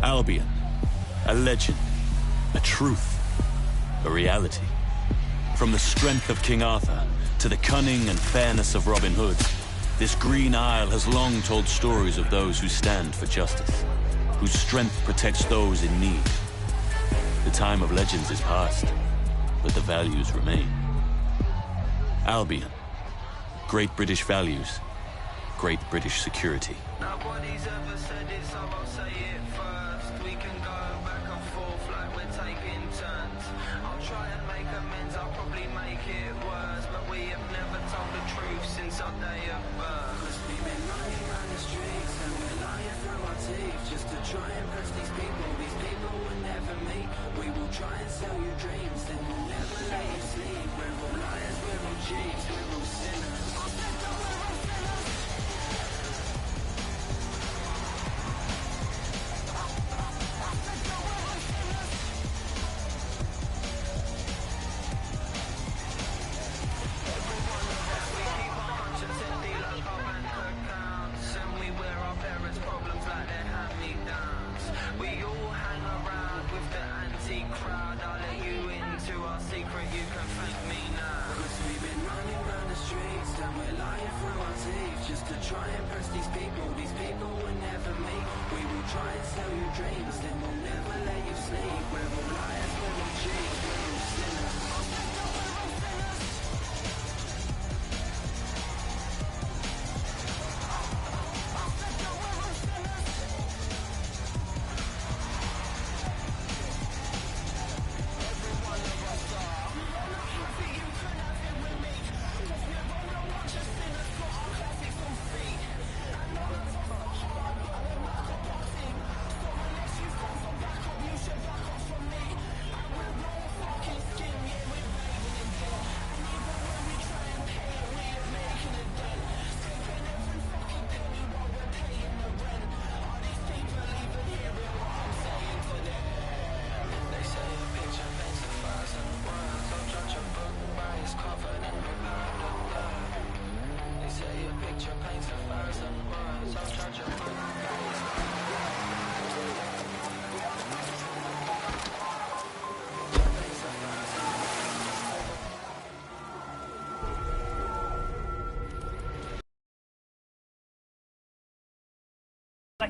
Albion, a legend, a truth, a reality. From the strength of King Arthur to the cunning and fairness of Robin Hood, this Green Isle has long told stories of those who stand for justice, whose strength protects those in need. The time of legends is past, but the values remain. Albion, great British values, great British security. Nobody's ever said it, so I'll say it first. We can go back and forth like we're taking turns. I'll try and make amends, I'll probably make it worse, but we have never told the truth since our day of birth. 'Cause we've been running around the streets and we're lying through our teeth just to try and impress these people. These people will never meet. We will try and sell you dreams, then we'll never let you sleep. We're all liars, we're all cheats, we're all sinners.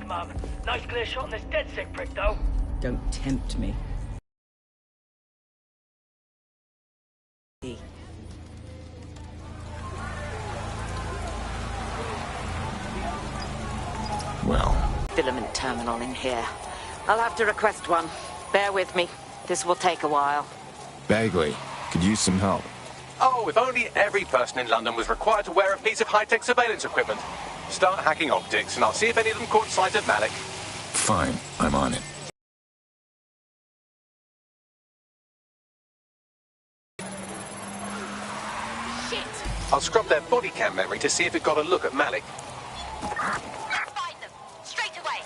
Mum. Nice clear shot on this dead sick prick, though. Don't tempt me. Well. Filament terminal in here. I'll have to request one. Bear with me. This will take a while. Bagley, could use some help. Oh, if only every person in London was required to wear a piece of high-tech surveillance equipment. Start hacking optics, and I'll see if any of them caught sight of Malik. Fine, I'm on it. Shit! I'll scrub their body cam memory to see if it got a look at Malik. Let's find them. Straight away.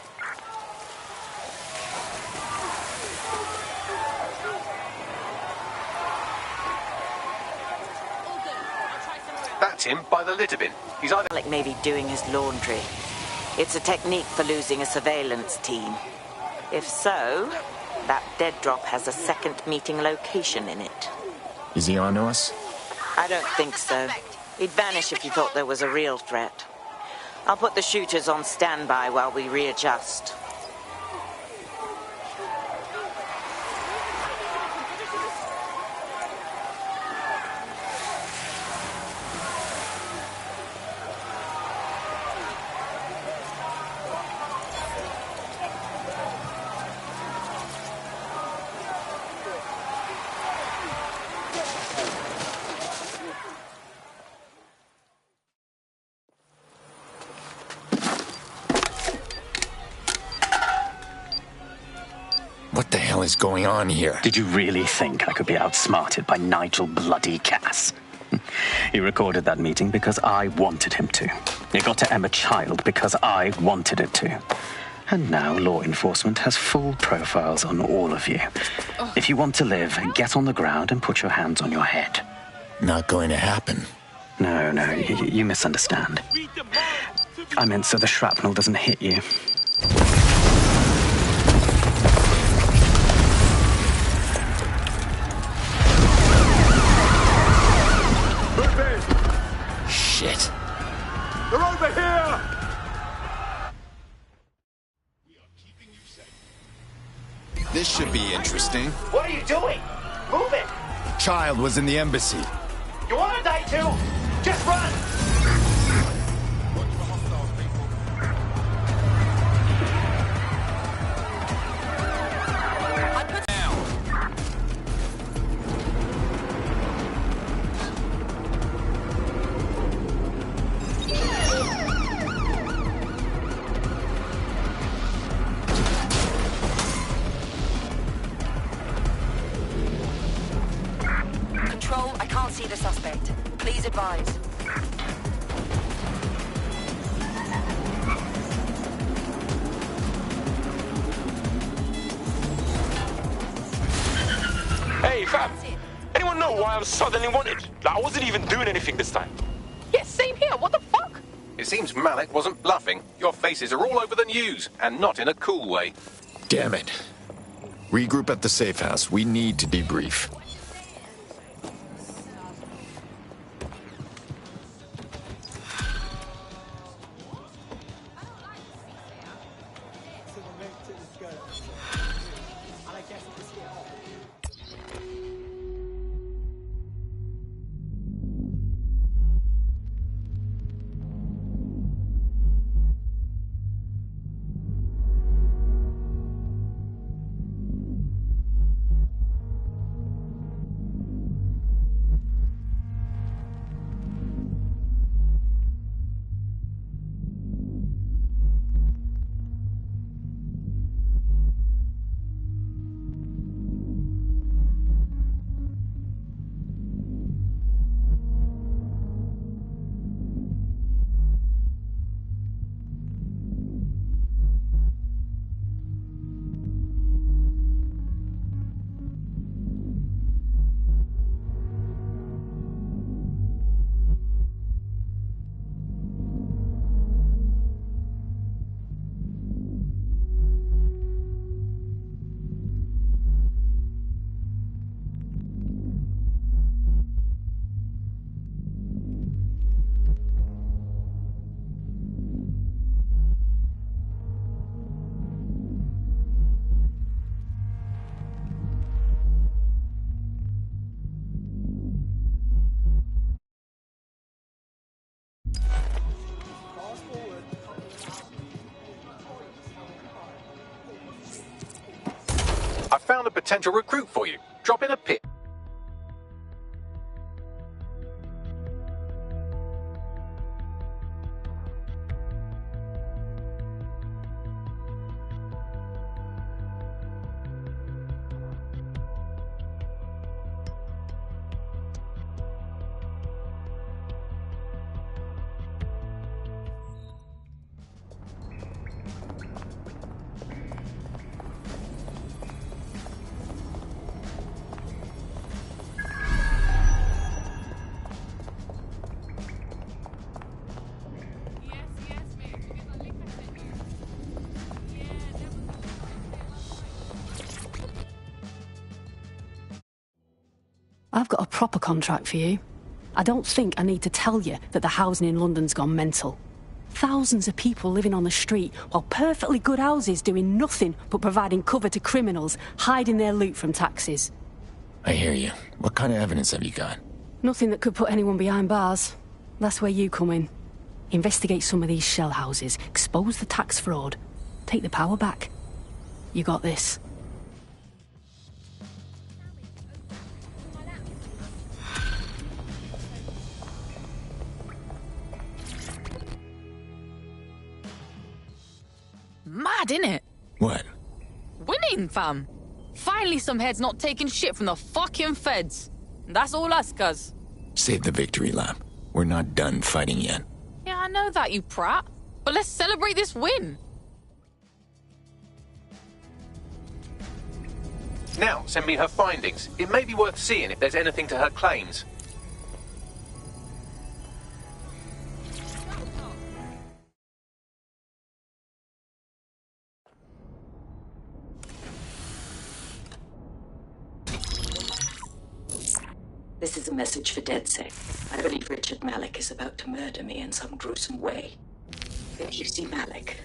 That's him by the litter bin. He's either... Malik may be doing his laundry. It's a technique for losing a surveillance team. If so, that dead drop has a second meeting location in it. Is he on to us? I don't think so. He'd vanish if he thought there was a real threat. I'll put the shooters on standby while we readjust. What the hell is going on here? Did you really think I could be outsmarted by Nigel bloody Cass? He recorded that meeting because I wanted him to. It got to Emma Child because I wanted it to. And now law enforcement has full profiles on all of you. If you want to live, get on the ground and put your hands on your head. Not going to happen. No, you misunderstand. I meant so the shrapnel doesn't hit you. This should be interesting. What are you doing? Move it! Child was in the embassy. You wanna die too? Just run! Control, I can't see the suspect. Please advise. Hey, fam. Anyone know why I'm suddenly wanted? Like, I wasn't even doing anything this time. Yeah, same here. What the fuck? It seems Malik wasn't bluffing. Your faces are all over the news, and not in a cool way. Damn it. Regroup at the safe house. We need to debrief. I found a potential recruit for you. Drop in a pit. I've got a proper contract for you. I don't think I need to tell you that the housing in London's gone mental. Thousands of people living on the street, while perfectly good houses doing nothing but providing cover to criminals, hiding their loot from taxes. I hear you. What kind of evidence have you got? Nothing that could put anyone behind bars. That's where you come in. Investigate some of these shell houses, expose the tax fraud, take the power back. You got this. Mad, innit? What? Winning, fam. Finally some heads not taking shit from the fucking feds. That's all us, cuz. Save the victory lap. We're not done fighting yet. Yeah, I know that, you prat. But let's celebrate this win. Now, send me her findings. It may be worth seeing if there's anything to her claims. This is a message for DedSec. I believe Richard Malik is about to murder me in some gruesome way. If you see Malik,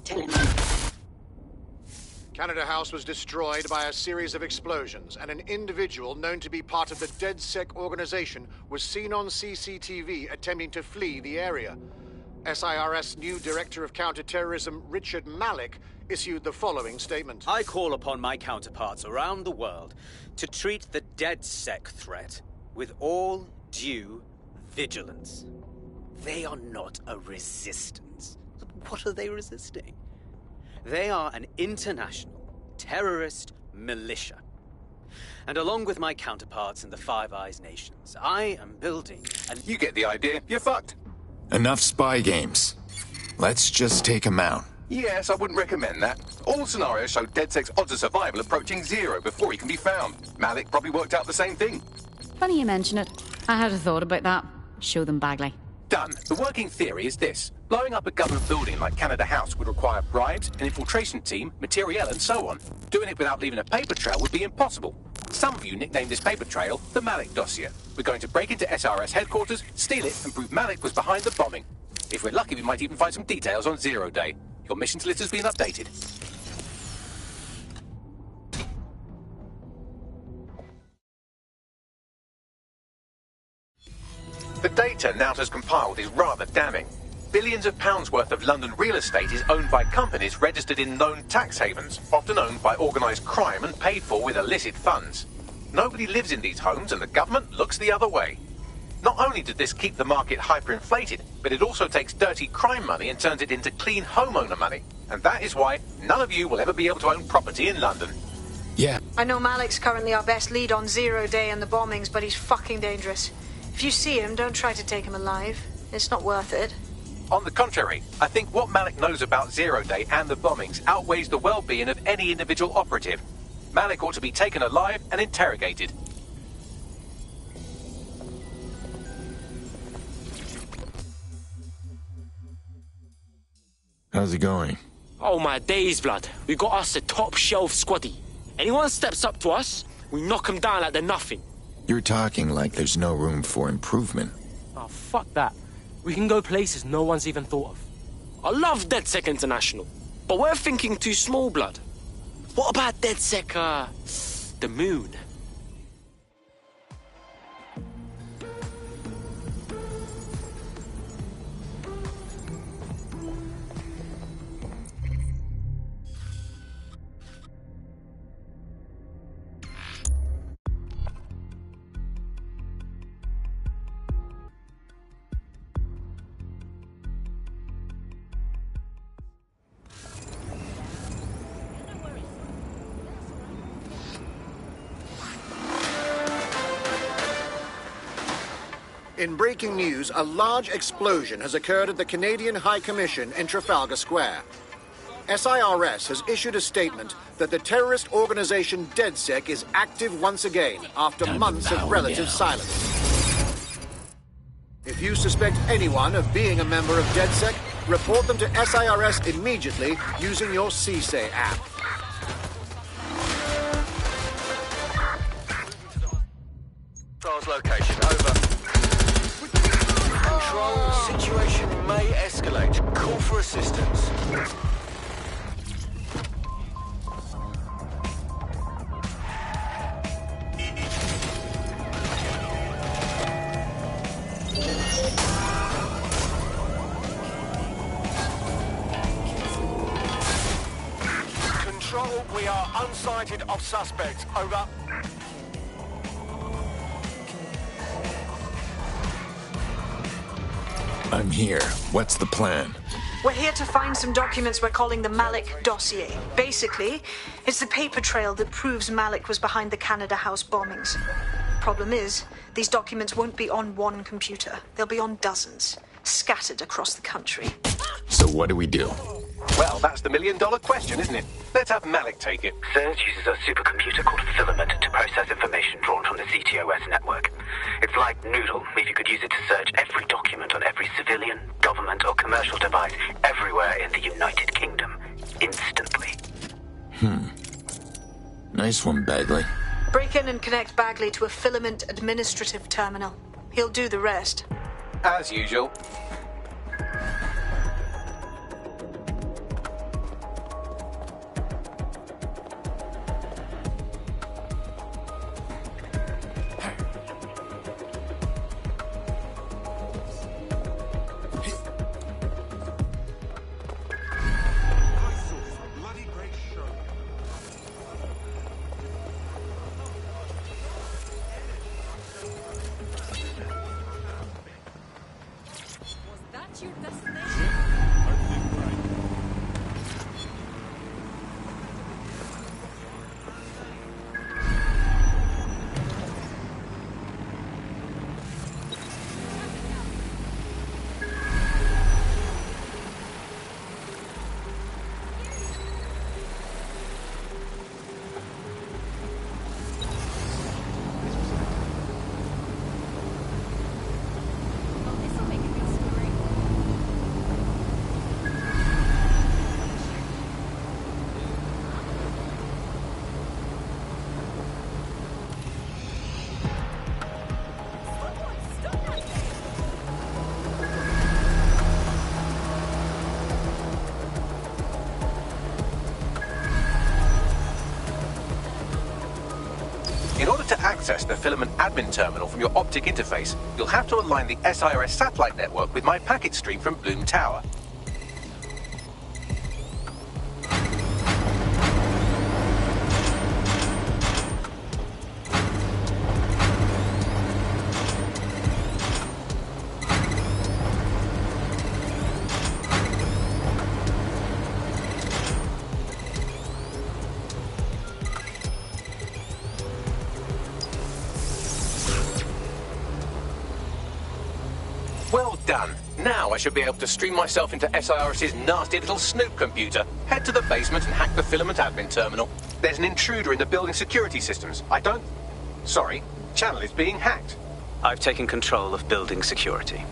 tell him Canada House was destroyed by a series of explosions, and an individual known to be part of the DedSec organization was seen on CCTV attempting to flee the area. SIRS new Director of Counterterrorism Richard Malik issued the following statement. I call upon my counterparts around the world to treat the DedSec threat with all due vigilance. They are not a resistance. What are they resisting? They are an international terrorist militia. And along with my counterparts in the Five Eyes nations, I am building and You get the idea. You're fucked. Enough spy games. Let's just take them out. Yes, I wouldn't recommend that. All scenarios show DedSec's odds of survival approaching 0 before he can be found. Malik probably worked out the same thing. Funny you mention it. I had a thought about that. Show them Bagley. Done. The working theory is this. Blowing up a government building like Canada House would require bribes, an infiltration team, materiel, and so on. Doing it without leaving a paper trail would be impossible. Some of you nicknamed this paper trail the Malik dossier. We're going to break into SRS headquarters, steal it, and prove Malik was behind the bombing. If we're lucky, we might even find some details on Zero Day. Your missions list has been updated. The data Nauta's compiled is rather damning. Billions of pounds worth of London real estate is owned by companies registered in known tax havens, often owned by organised crime and paid for with illicit funds. Nobody lives in these homes and the government looks the other way. Not only did this keep the market hyperinflated, but it also takes dirty crime money and turns it into clean homeowner money. And that is why none of you will ever be able to own property in London. Yeah. I know Malik's currently our best lead on Zero Day and the bombings, but he's fucking dangerous. If you see him, don't try to take him alive. It's not worth it. On the contrary, I think what Malik knows about Zero Day and the bombings outweighs the well-being of any individual operative. Malik ought to be taken alive and interrogated. How's it going? Oh my days, blood. We got us a top-shelf squaddy. Anyone steps up to us, we knock them down like they're nothing. You're talking like there's no room for improvement. Oh, fuck that. We can go places no one's even thought of. I love DedSec International, but we're thinking too small, blood. What about DedSec, the moon? In breaking news, a large explosion has occurred at the Canadian High Commission in Trafalgar Square. SIRS has issued a statement that the terrorist organization DedSec is active once again after months of relative silence. If you suspect anyone of being a member of DedSec, report them to SIRS immediately using your CSAY app. Charles location, over. Control, situation may escalate. Call for assistance. Control, we are unsighted of suspects. Over. I'm here. What's the plan? We're here to find some documents we're calling the Malik dossier. Basically, it's the paper trail that proves Malik was behind the Canada House bombings. Problem is, these documents won't be on one computer. They'll be on dozens, scattered across the country. So what do we do? Well, that's the million-dollar question, isn't it? Let's have Malik take it. SIRS uses a supercomputer called Filament to process information drawn from the CTOS network. It's like Noodle, if you could use it to search every document on every civilian, government or commercial device everywhere in the United Kingdom, instantly. Nice one, Bagley. Break in and connect Bagley to a Filament administrative terminal. He'll do the rest. As usual. access the filament admin terminal from your optic interface, you'll have to align the SIRS satellite network with my packet stream from Bloom Tower. Well done. Now I should be able to stream myself into SIRS's nasty little snoop computer, head to the basement and hack the filament admin terminal. There's an intruder in the building security systems. Sorry, channel is being hacked. I've taken control of building security.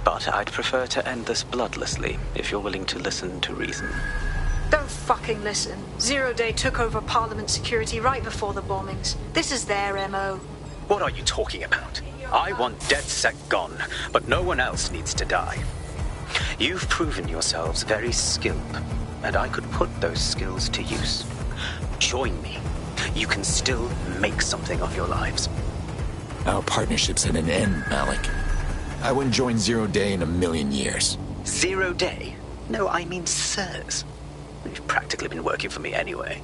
But I'd prefer to end this bloodlessly, if you're willing to listen to reason. Don't fucking listen. Zero Day took over Parliament security right before the bombings. This is their MO. What are you talking about? I want DedSec gone, but no one else needs to die. You've proven yourselves very skilled, and I could put those skills to use. Join me. You can still make something of your lives. Our partnership's at an end, Malik. I wouldn't join Zero Day in a million years. Zero Day? No, I mean sirs. You've practically been working for me anyway.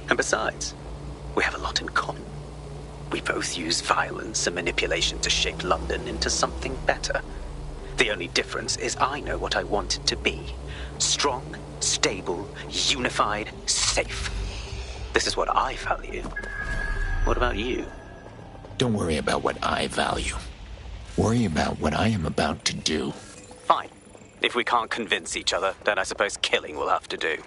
And besides, we have a lot in common. We both use violence and manipulation to shape London into something better. The only difference is I know what I want it to be. Strong, stable, unified, safe. This is what I value. What about you? Don't worry about what I value. Worry about what I am about to do. Fine. If we can't convince each other, then I suppose killing will have to do.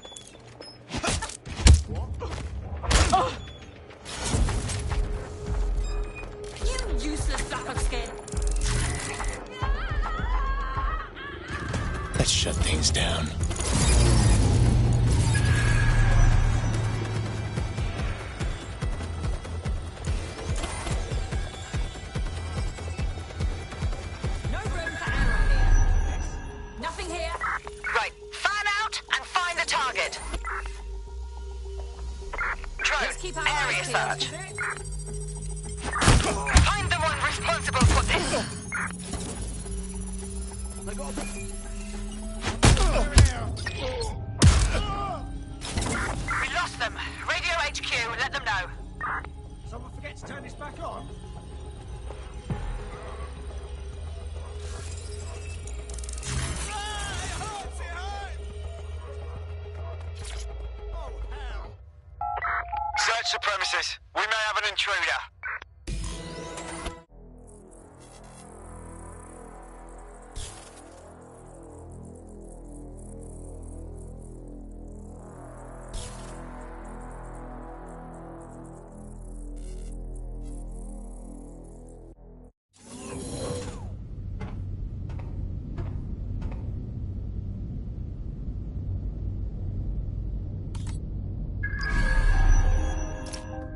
Useless sack of skin. Let's shut things down. No room for error here. Nothing here. Right, fan out and find the target. Drone, area search. Find the one responsible for this. We lost them. Radio HQ, let them know. Someone forget to turn this back on? Search the premises. We may have an intruder.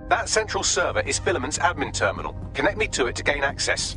That central server is Filament's admin terminal. Connect me to it to gain access.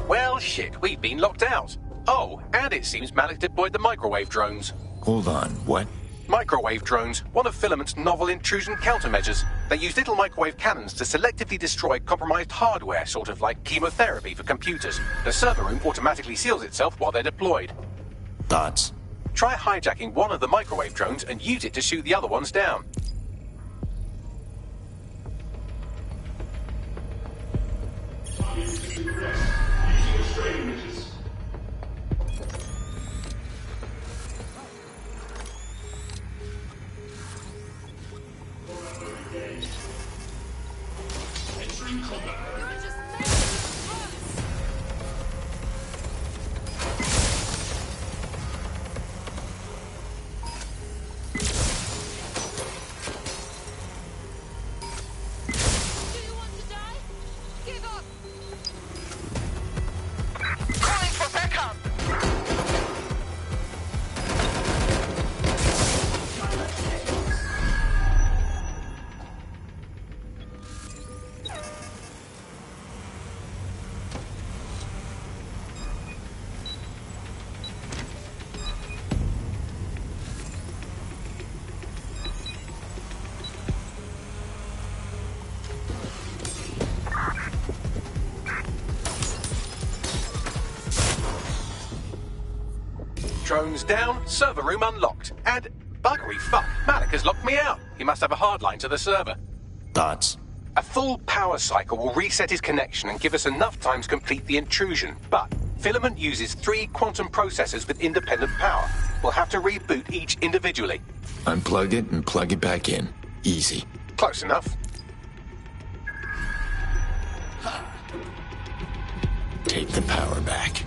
Well, shit, we've been locked out. Oh, and it seems Malik deployed the microwave drones. Hold on, what? Microwave drones, one of Filament's novel intrusion countermeasures. They use little microwave cannons to selectively destroy compromised hardware, sort of like chemotherapy for computers. The server room automatically seals itself while they're deployed. Thoughts? Try hijacking one of the microwave drones and use it to shoot the other ones down. Drones down, server room unlocked. And, buggery fuck, Malik has locked me out. He must have a hardline to the server. Thoughts? A full power cycle will reset his connection and give us enough time to complete the intrusion. But Filament uses 3 quantum processors with independent power. We'll have to reboot each individually. Unplug it and plug it back in. Easy. Close enough. Take the power back.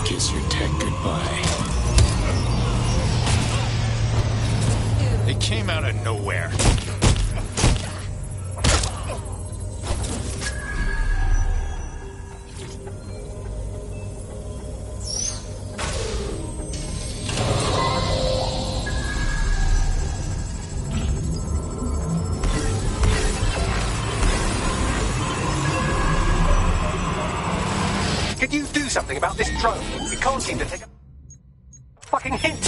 Kiss your tech goodbye. They came out of nowhere. Could you do something about this drone? We can't seem to take a fucking hint.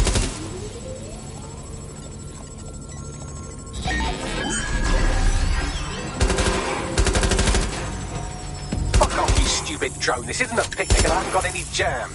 Fuck off, you stupid drone. This isn't a picnic and I haven't got any jam.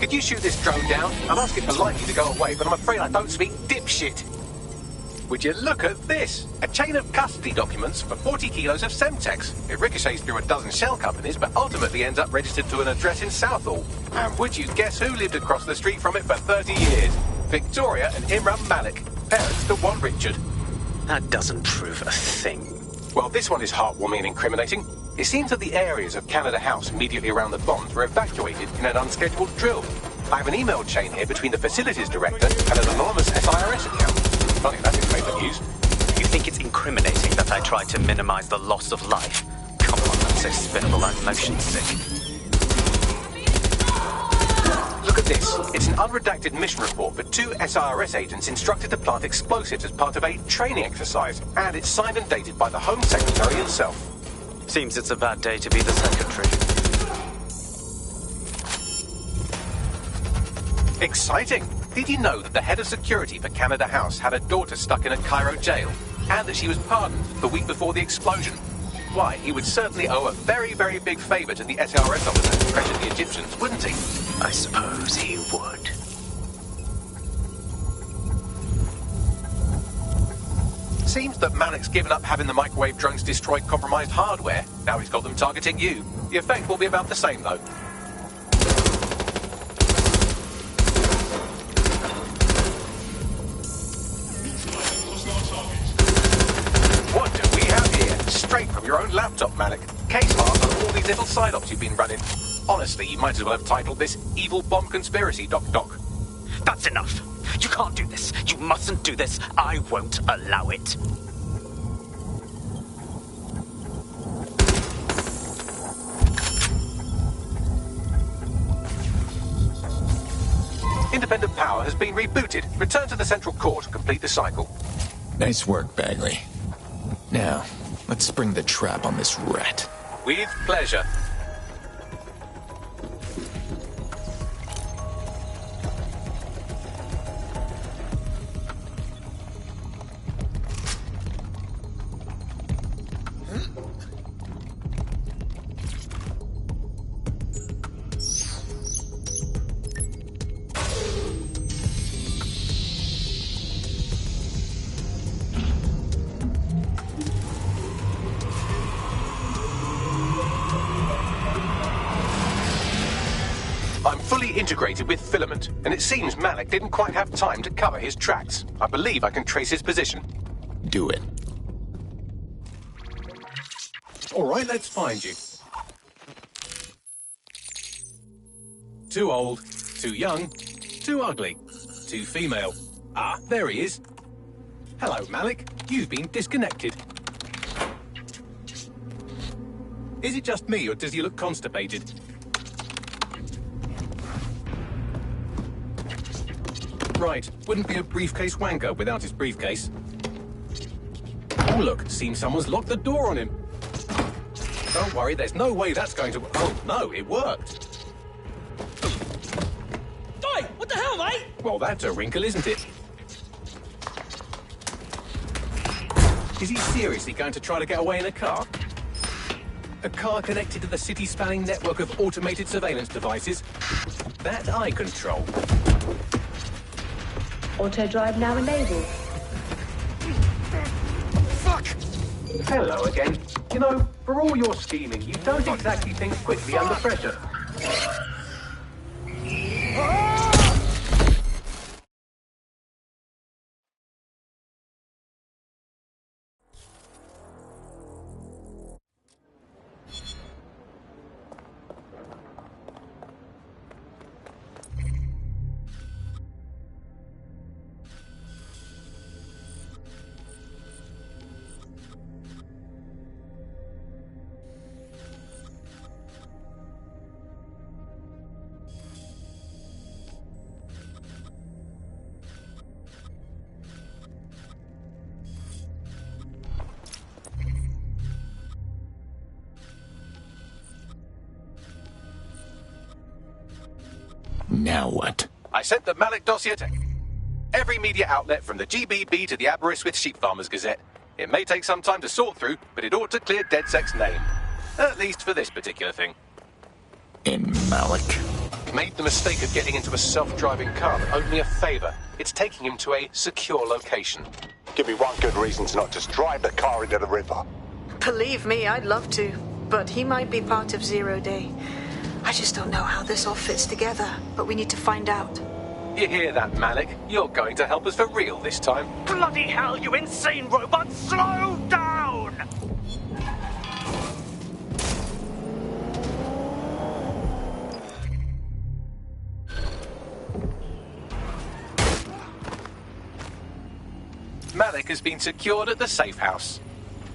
Could you shoot this drone down? I'm asking politely to go away, but I'm afraid I don't speak dipshit. Would you look at this? A chain of custody documents for 40 kilos of Semtex. It ricochets through a dozen shell companies, but ultimately ends up registered to an address in Southall. And would you guess who lived across the street from it for 30 years? Victoria and Imran Malik, parents to one Richard. That doesn't prove a thing. Well, this one is heartwarming and incriminating. It seems that the areas of Canada House immediately around the bombs were evacuated in an unscheduled drill. I have an email chain here between the facilities director and an anonymous SIRS account. Funny, that didn't make the news. You think it's incriminating that I tried to minimize the loss of life? Come on, I'm so spinnable I'm motion sick. Look at this. It's an unredacted mission report for 2 SIRS agents instructed to plant explosives as part of a training exercise. And it's signed and dated by the Home Secretary himself. Seems it's a bad day to be the secretary. Exciting! Did you know that the head of security for Canada House had a daughter stuck in a Cairo jail? And that she was pardoned the week before the explosion? Why, he would certainly owe a very, very big favour to the SRS officer who pressured the Egyptians, wouldn't he? I suppose he would. Seems that Malik's given up having the microwave drones destroy compromised hardware. Now he's got them targeting you. The effect will be about the same, though. What do we have here? Straight from your own laptop, Malik. Case files on all these little side ops you've been running. Honestly, you might as well have titled this Evil Bomb Conspiracy, Doc. That's enough. You can't do this. You mustn't do this. I won't allow it. Independent power has been rebooted. Return to the central core to complete the cycle. Nice work, Bagley. Now, let's spring the trap on this rat. With pleasure. I'm fully integrated with Filament, and it seems Malik didn't quite have time to cover his tracks. I believe I can trace his position. Do it. All right, let's find you. Too old, too young, too ugly, too female. Ah, there he is. Hello, Malik. You've been disconnected. Is it just me, or does he look constipated? Right, wouldn't be a briefcase wanker without his briefcase. Oh, look, seems someone's locked the door on him. Don't worry, there's no way that's going to... Oh, no, it worked. Oi, what the hell, mate? Well, that's a wrinkle, isn't it? Is he seriously going to try to get away in a car? A car connected to the city-spanning network of automated surveillance devices? That I control. Auto drive now enabled. Fuck! Hello again. You know, for all your scheming, you don't exactly think quickly under pressure. Now what? I sent the Malik dossier to every media outlet from the GBB to the Aberystwyth Sheep Farmers Gazette. It may take some time to sort through, but it ought to clear DedSec's name. At least for this particular thing. In Malik? Made the mistake of getting into a self-driving car that owed me a favor. It's taking him to a secure location. Give me one good reason to not just drive the car into the river. Believe me, I'd love to, but he might be part of Zero Day. I just don't know how this all fits together, but we need to find out. You hear that, Malik? You're going to help us for real this time. Bloody hell, you insane robot! Slow down! Malik has been secured at the safe house.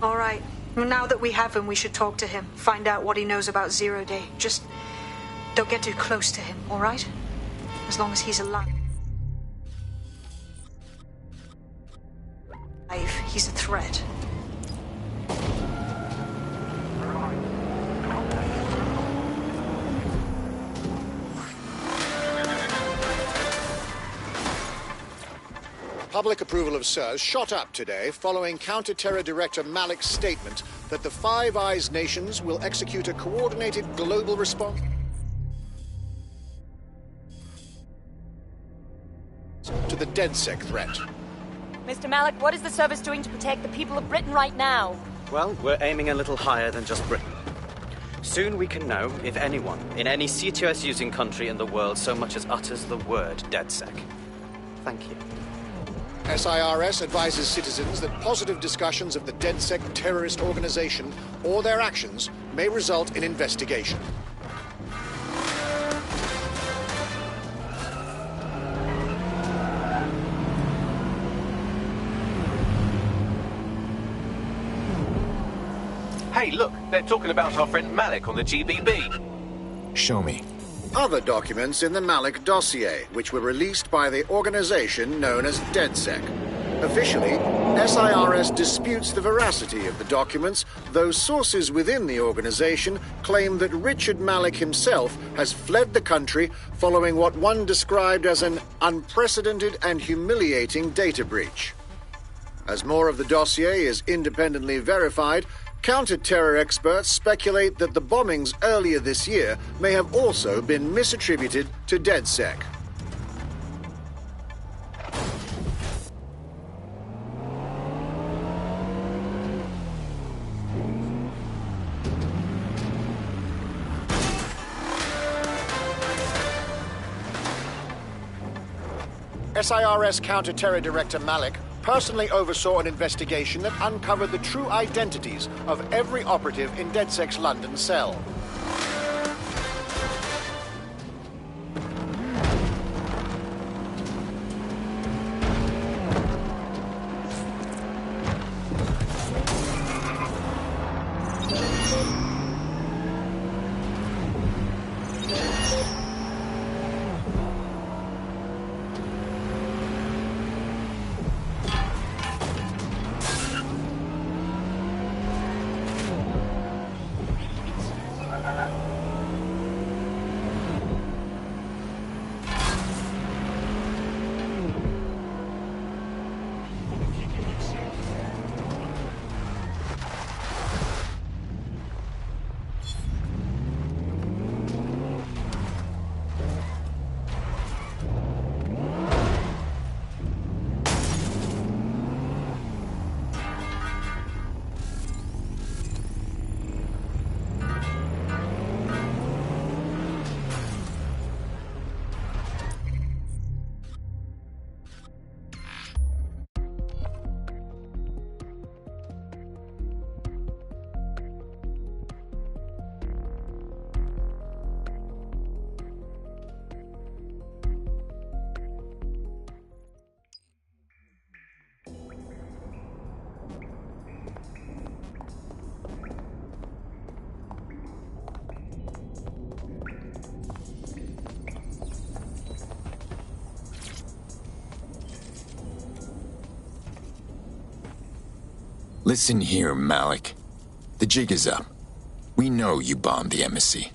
All right. Well, now that we have him, we should talk to him. Find out what he knows about Zero Day. Just don't get too close to him, all right? As long as he's alive. He's a threat. Public approval of SIRS shot up today following Counter-Terror Director Malik's statement that the Five Eyes nations will execute a coordinated global response to the DedSec threat. Mr. Malik, what is the service doing to protect the people of Britain right now? Well, we're aiming a little higher than just Britain. Soon we can know if anyone in any CTOS-using country in the world so much as utters the word DedSec. Thank you. SIRS advises citizens that positive discussions of the DedSec terrorist organization or their actions may result in investigation. Hey, look, they're talking about our friend Malik on the GBB. Show me. Other documents in the Malik dossier, which were released by the organization known as DedSec. Officially, SIRS disputes the veracity of the documents, though sources within the organization claim that Richard Malik himself has fled the country following what one described as an unprecedented and humiliating data breach. As more of the dossier is independently verified, counter-terror experts speculate that the bombings earlier this year may have also been misattributed to DedSec. SIRS Counter-Terror Director Malik personally oversaw an investigation that uncovered the true identities of every operative in DedSec's London cell. Listen here, Malik. The jig is up. We know you bombed the embassy.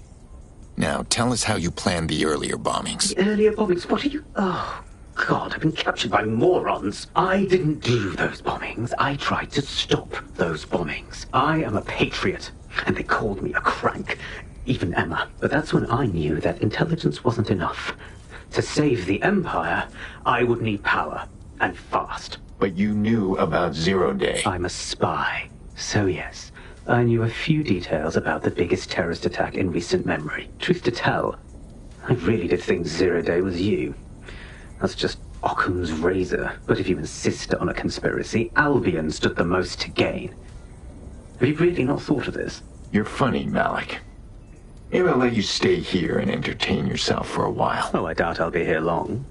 Now, tell us how you planned the earlier bombings. The earlier bombings? What are you... Oh, God, I've been captured by morons. I didn't do those bombings. I tried to stop those bombings. I am a patriot, and they called me a crank. Even Emma. But that's when I knew that intelligence wasn't enough. To save the Empire, I would need power, and fast. But you knew about Zero Day. I'm a spy. So yes, I knew a few details about the biggest terrorist attack in recent memory. Truth to tell, I really did think Zero Day was you. That's just Occam's razor. But if you insist on a conspiracy, Albion stood the most to gain. Have you really not thought of this? You're funny, Malik. Maybe I'll let you stay here and entertain yourself for a while. Oh, I doubt I'll be here long.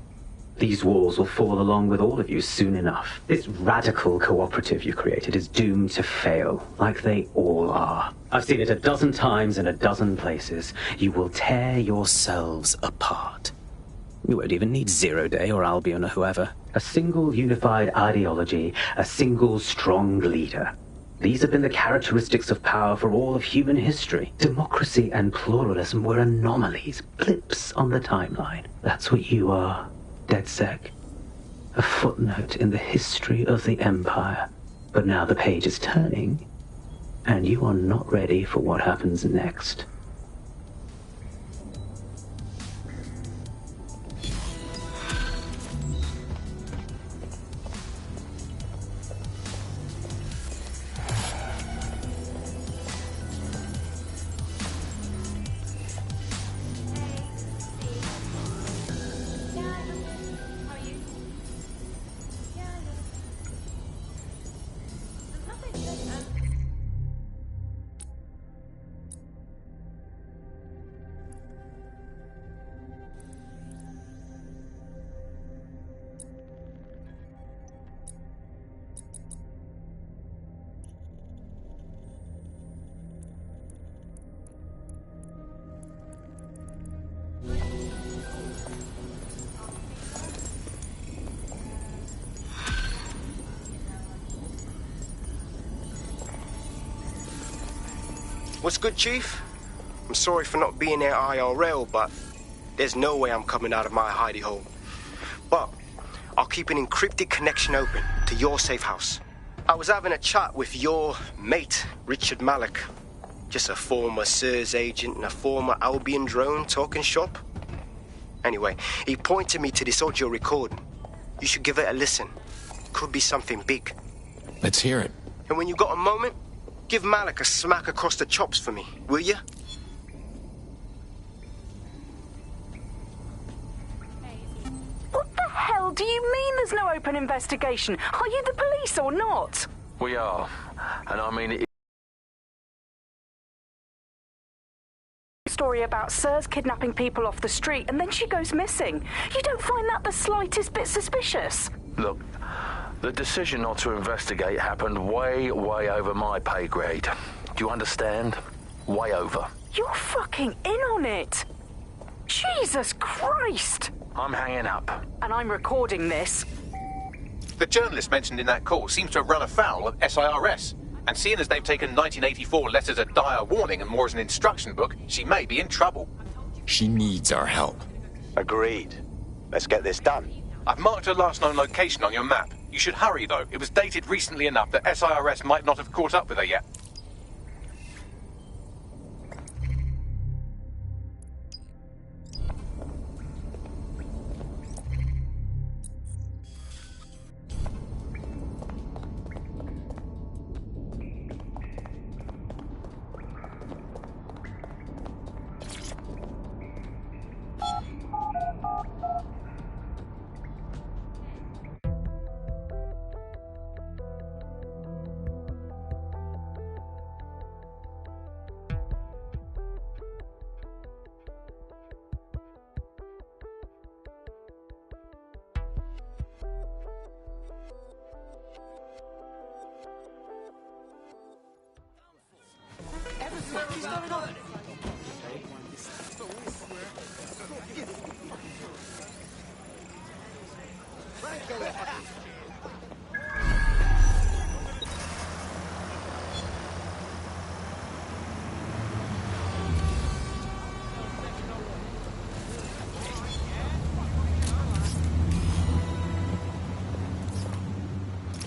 These walls will fall along with all of you soon enough. This radical cooperative you created is doomed to fail, like they all are. I've seen it a dozen times in a dozen places. You will tear yourselves apart. You won't even need Zero Day or Albion or whoever. A single unified ideology, a single strong leader. These have been the characteristics of power for all of human history. Democracy and pluralism were anomalies, blips on the timeline. That's what you are. DedSec. A footnote in the history of the Empire. But now the page is turning, and you are not ready for what happens next. What's good, Chief? I'm sorry for not being there IRL, but there's no way I'm coming out of my hidey hole. But I'll keep an encrypted connection open to your safe house. I was having a chat with your mate, Richard Malik. Just a former SIRS agent and a former Albion drone talking shop. Anyway, he pointed me to this audio recording. You should give it a listen. Could be something big. Let's hear it. And when you got a moment, give Malik a smack across the chops for me, will you? What the hell hell do you mean there's no open investigation? Are you the police or not? We are. And I mean it. Story about Sirs kidnapping people off the street and then she goes missing. You don't find that the slightest bit suspicious? Look, the decision not to investigate happened way over my pay grade. Do you understand? Way over. You're fucking in on it. Jesus Christ! I'm hanging up. And I'm recording this. The journalist mentioned in that call seems to have run afoul of SIRS. And seeing as they've taken 1984 less as a dire warning and more as an instruction book, she may be in trouble. She needs our help. Agreed. Let's get this done. I've marked her last known location on your map. You should hurry, though. It was dated recently enough that SIRS might not have caught up with her yet.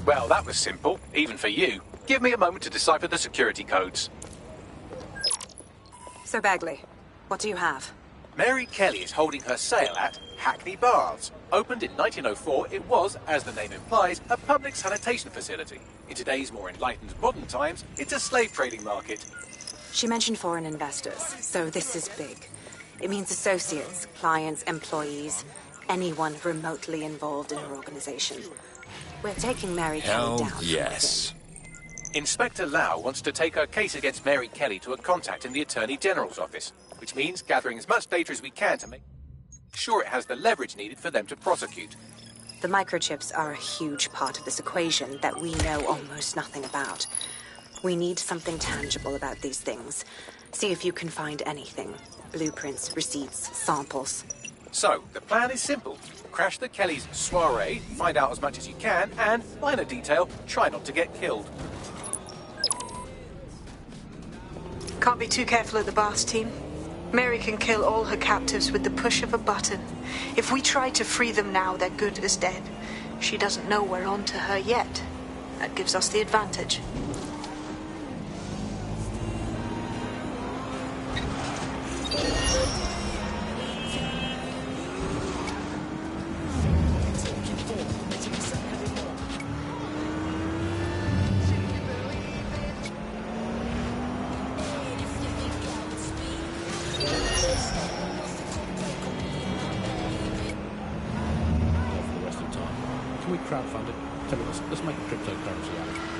Well, that was simple, even for you. Give me a moment to decipher the security codes. So, Bagley, what do you have? Mary Kelly is holding her sale at Hackney Baths. Opened in 1904, it was, as the name implies, a public sanitation facility. In today's more enlightened modern times, it's a slave trading market. She mentioned foreign investors, so this is big. It means associates, clients, employees, anyone remotely involved in her organization. We're taking Mary Kelly down. Yes. Inspector Lau wants to take her case against Mary Kelly to a contact in the Attorney General's office, which means gathering as much data as we can to make sure it has the leverage needed for them to prosecute. The microchips are a huge part of this equation that we know almost nothing about. We need something tangible about these things. See if you can find anything. Blueprints, receipts, samples. So, the plan is simple. Crash the Kellys' soiree, find out as much as you can, and, minor detail, try not to get killed. Can't be too careful at the Baths team. Mary can kill all her captives with the push of a button. If we try to free them now, they're good as dead. She doesn't know we're on to her yet. That gives us the advantage. Can we crowdfund it? Tell me, let's make a cryptocurrency out of it.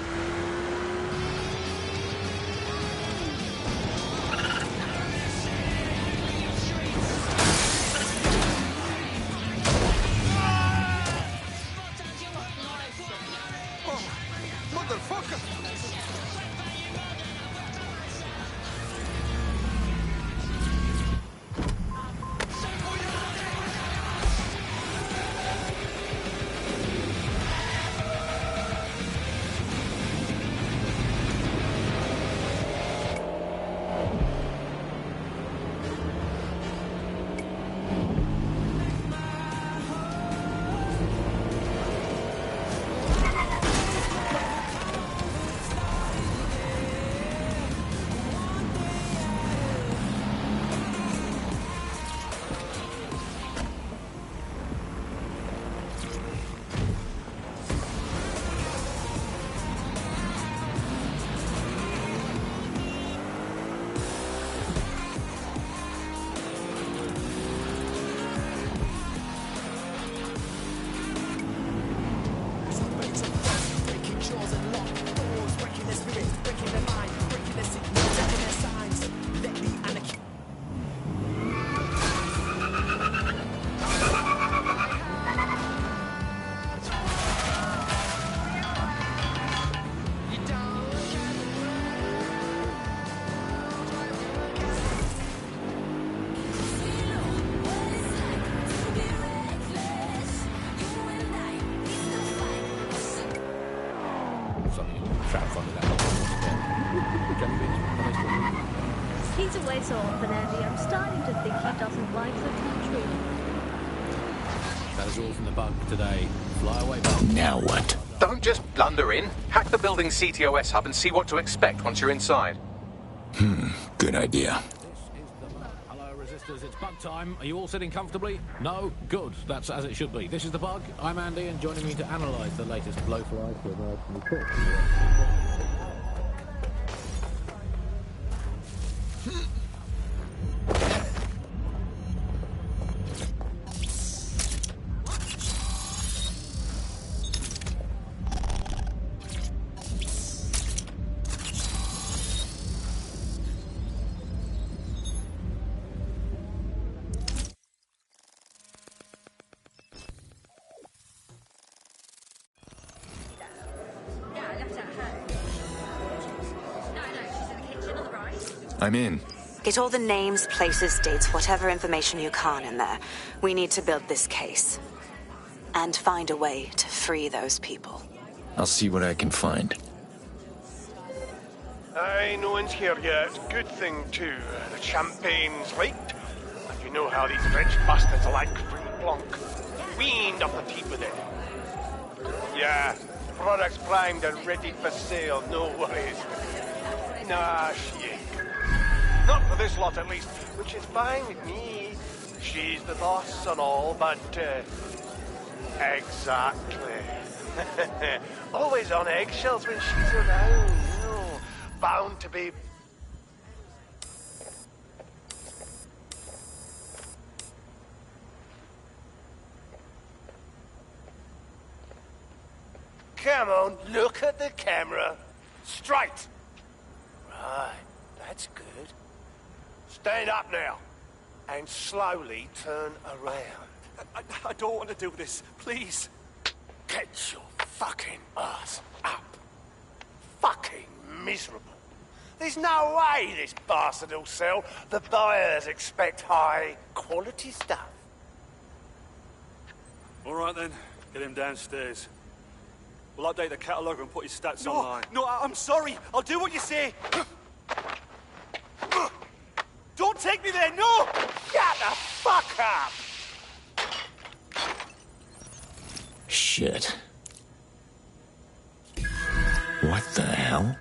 always orphan, Andy. I'm starting to think he doesn't like the country. That is all from the bug today. Fly away, bug. Now what? Don't just blunder in. Hack the building's CTOS hub and see what to expect once you're inside. Good idea. Hello, Resistors. It's bug time. Are you all sitting comfortably? No? Good. That's as it should be. This is the bug. I'm Andy, and joining me to analyse the latest blowflies to emerge from the court. I'm in. Get all the names, places, dates, whatever information you can in there. We need to build this case. And find a way to free those people. I'll see what I can find. Aye, no one's here yet. Good thing, too. The champagne's late. And you know how these rich bastards like free blanc. Weaned up the teeth with it. Yeah, product's primed and ready for sale, no worries. Nah, she ain't. Not for this lot, at least, which is fine with me. She's the boss and all, but, exactly. Always on eggshells when she's around, you know. Bound to be... Come on, look at the camera. Straight. Right, that's good. Stand up now, and slowly turn around. I don't want to do this, please. Get your fucking ass up. Fucking miserable. There's no way this bastard will sell. The buyers expect high quality stuff. All right then, get him downstairs. We'll update the catalogue and put his stats online. No, I'm sorry. I'll do what you say. Don't take me there, no! Shut the fuck up! Shit. What the hell?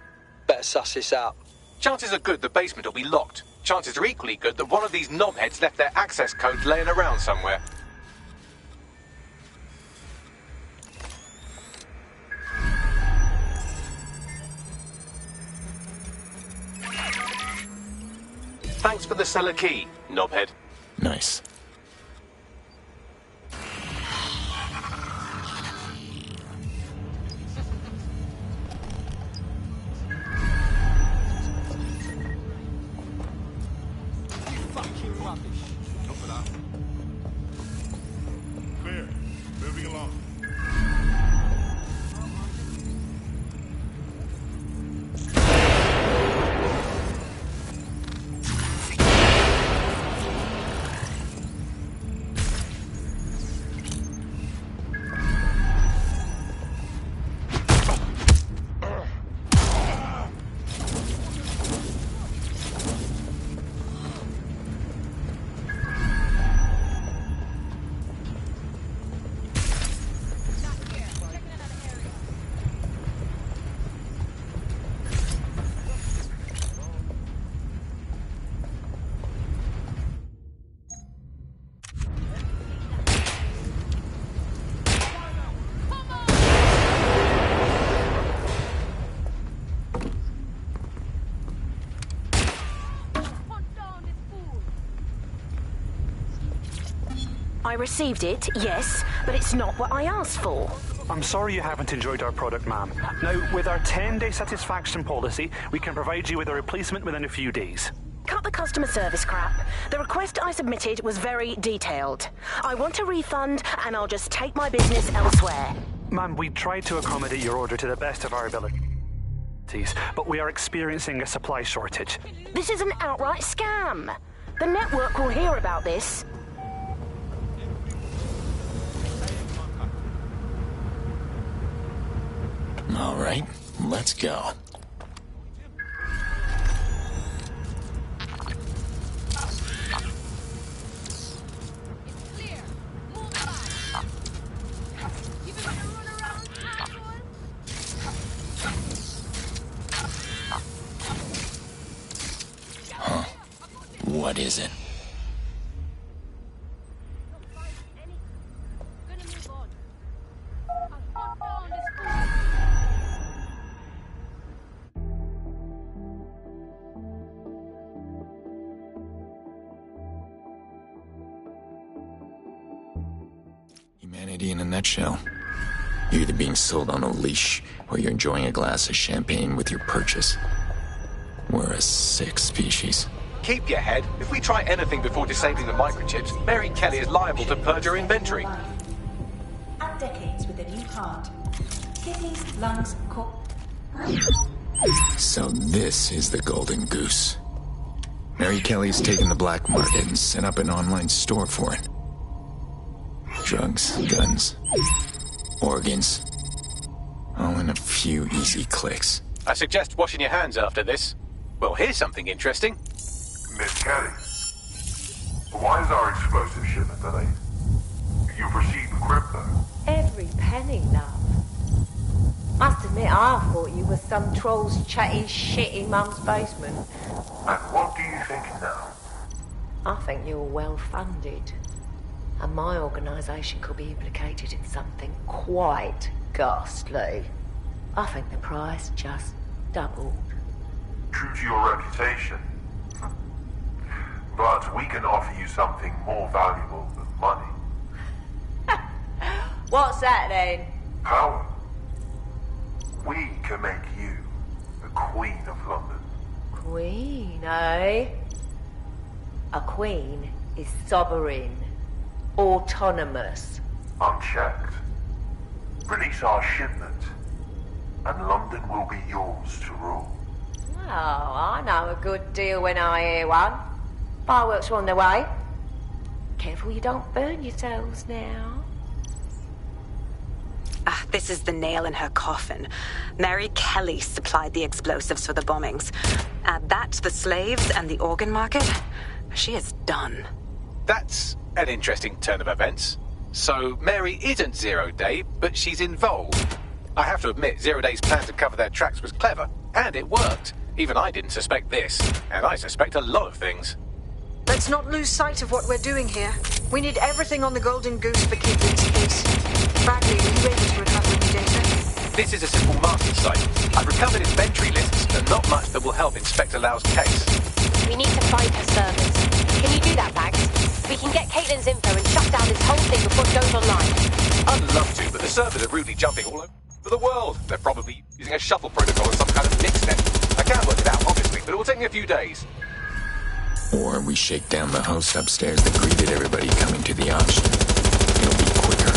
Better suss this out. Chances are good the basement will be locked. Chances are equally good that one of these knobheads left their access codes laying around somewhere. Thanks for the cellar key, knobhead. Nice. Fucking rubbish. Not for that. Clear. Moving along. I received it, yes, but it's not what I asked for. I'm sorry you haven't enjoyed our product, ma'am. Now, with our 10-day satisfaction policy, we can provide you with a replacement within a few days. Cut the customer service crap. The request I submitted was very detailed. I want a refund, and I'll just take my business elsewhere. Ma'am, we tried to accommodate your order to the best of our abilities, but we are experiencing a supply shortage. This is an outright scam. The network will hear about this. All right, let's go. What is it? Humanity in a nutshell. You're either being sold on a leash, or you're enjoying a glass of champagne with your purchase. We're a sick species. Keep your head. If we try anything before disabling the microchips, Mary Kelly is liable to purge her inventory. Add decades with a new heart. Kidneys, lungs, So this is the Golden Goose. Mary Kelly's taken the black market and set up an online store for it. Drugs, guns, organs, all in a few easy clicks. I suggest washing your hands after this. Well, here's something interesting. Miss Kelly, why is our explosive shipment delayed? You've received crypto. Every penny, love. Must admit, I thought you were some troll's chatty shit in Mum's basement. And what do you think now? I think you're well funded. And my organisation could be implicated in something quite ghastly. I think the price just doubled. True to your reputation. But we can offer you something more valuable than money. What's that then? Power. We can make you the Queen of London. Queen, eh? A queen is sovereign, autonomous. Unchecked. Release our shipment, and London will be yours to rule. Oh, I know a good deal when I hear one. Fireworks are on their way. Careful you don't burn yourselves now. Ah, this is the nail in her coffin. Mary Kelly supplied the explosives for the bombings. Add that to the slaves and the organ market, she is done. That's an interesting turn of events. So Mary isn't Zero Day, but she's involved. I have to admit, Zero Day's plan to cover their tracks was clever, and it worked. Even I didn't suspect this, and I suspect a lot of things. Let's not lose sight of what we're doing here. We need everything on the Golden Goose for Kidman's case. Bradley, are you able to recover any data? This is a simple market site. I've recovered inventory lists, but not much that will help Inspector Lau's case. We need to find her servers. Can you do that, Bags? We can get Caitlin's info and shut down this whole thing before it goes online. I'd love to, but the servers are rudely jumping all over the world. They're probably using a shuttle protocol and some kind of mixnet. I can't work it out, obviously, but it will take me a few days. Or we shake down the house upstairs that greeted everybody coming to the auction. It'll be quicker.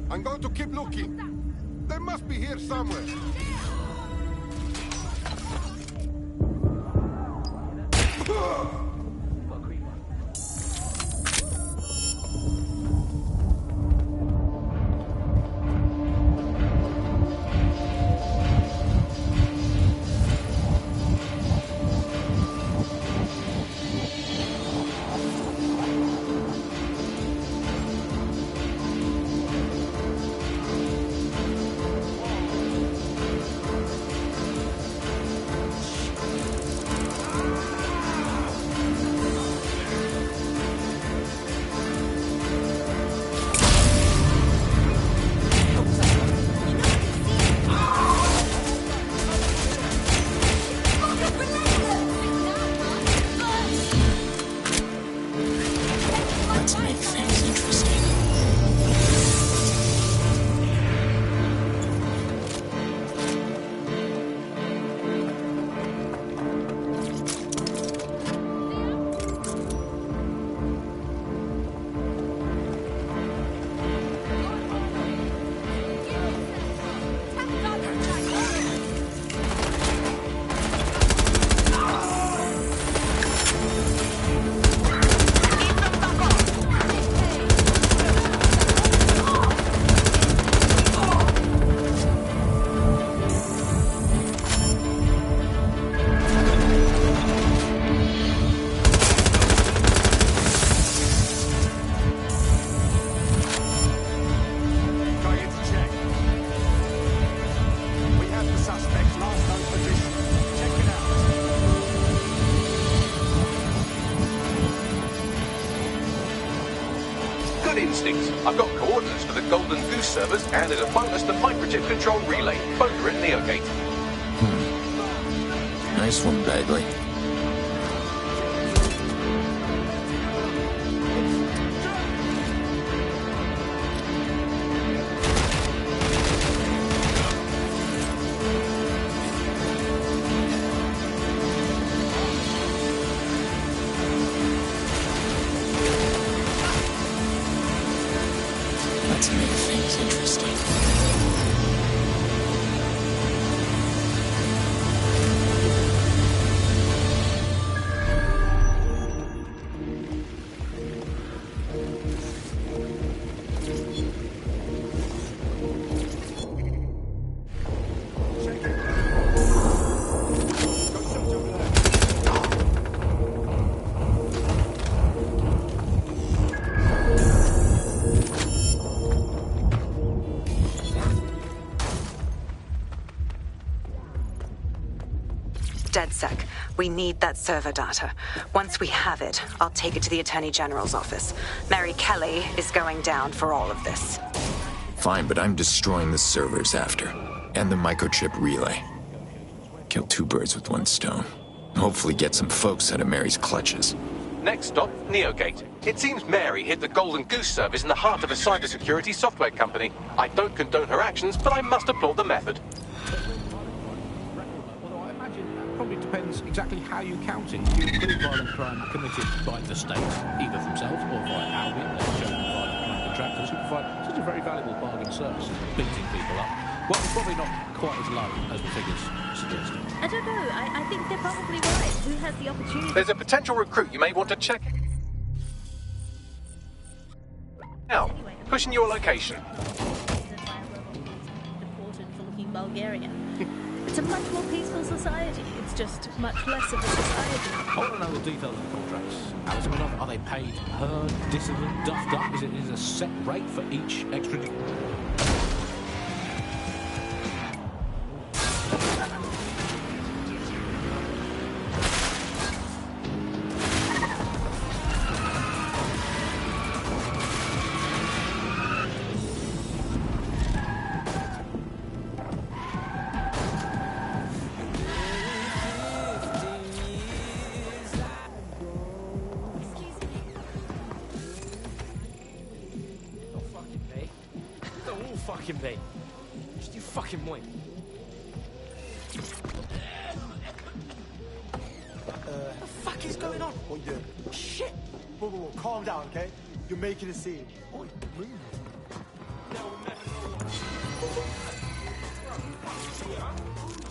I'm going to keep looking. They must be here somewhere. I've got coordinates for the Golden Goose servers, and as a bonus, the microchip control relay. Both are at Neogate. Nice one, Bagley. Let's make things interesting. DedSec, we need that server data. Once we have it, I'll take it to the Attorney General's office. Mary Kelly is going down for all of this. Fine, but I'm destroying the servers after. And the microchip relay. Kill two birds with one stone. Hopefully get some folks out of Mary's clutches. Next stop, Neogate. It seems Mary hid the Golden Goose service in the heart of a cybersecurity software company. I don't condone her actions, but I must applaud the method. Probably depends exactly how you count it. You include violent crime committed by the state, either themselves or via Albion, their chosen violent crime contractors who provide such a very valuable bargain service of beating people up. Well, it's probably not quite as low as the figures suggest. I don't know. I think they're probably right. Who has the opportunity? There's a potential recruit you may want to check. Now, pushing your location. Deported for looking Bulgarian. It's a much more peaceful society. It's just much less of a society. I want to know the details of the contracts. Alice, are they paid per dissident duffed up? Is it a set rate for each extradition? Fucking be. Just you fucking win. What the fuck is going on? What you doing? Shit! Whoa, calm down, okay? You're making a scene. Oh, move.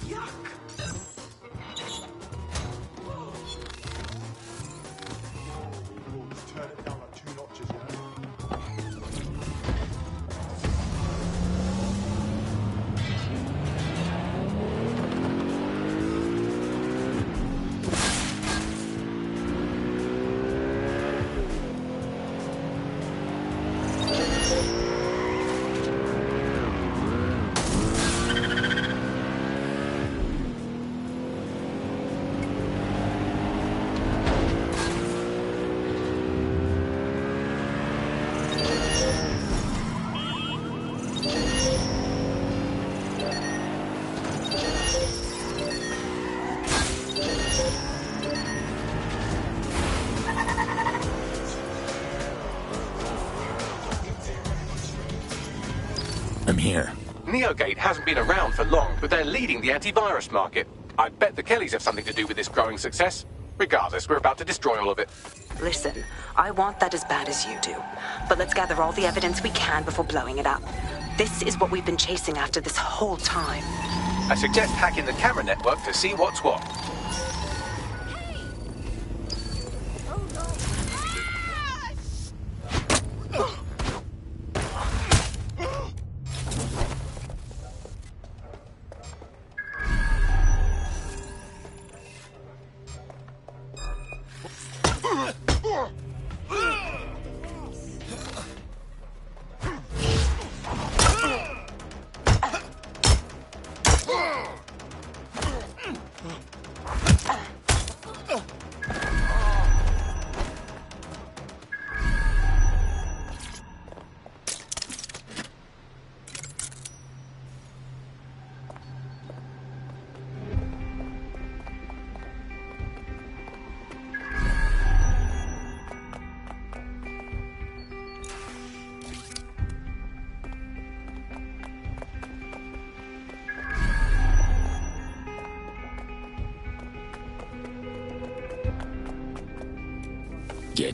Yuck! Let's turn it down like 2 notches, you know? I'm here. Neogate hasn't been around for long, but they're leading the antivirus market. I bet the Kellys have something to do with this growing success. Regardless, we're about to destroy all of it. Listen, I want that as bad as you do. But let's gather all the evidence we can before blowing it up. This is what we've been chasing after this whole time. I suggest hacking the camera network to see what's what.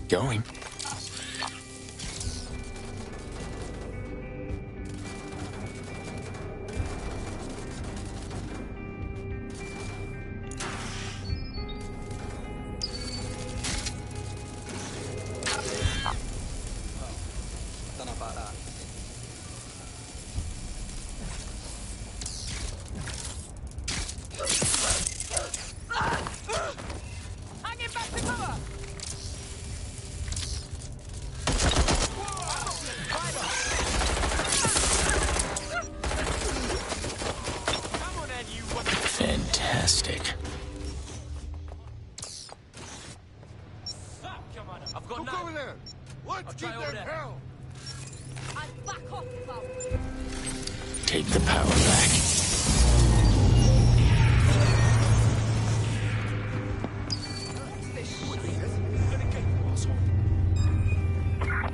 Going. Don't know about that. Hanging back to cover! Fantastic. I've got Look over there. Let's give them hell. I'll back off, Bob. Take the power back.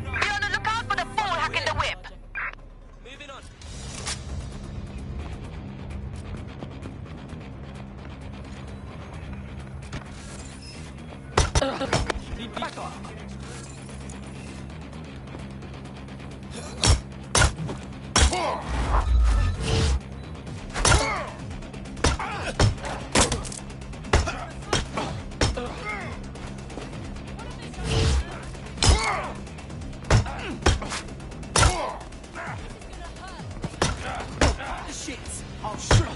Be on the lookout for the fool hacking the whip. Moving on. Back off. Shit! Oh, shit!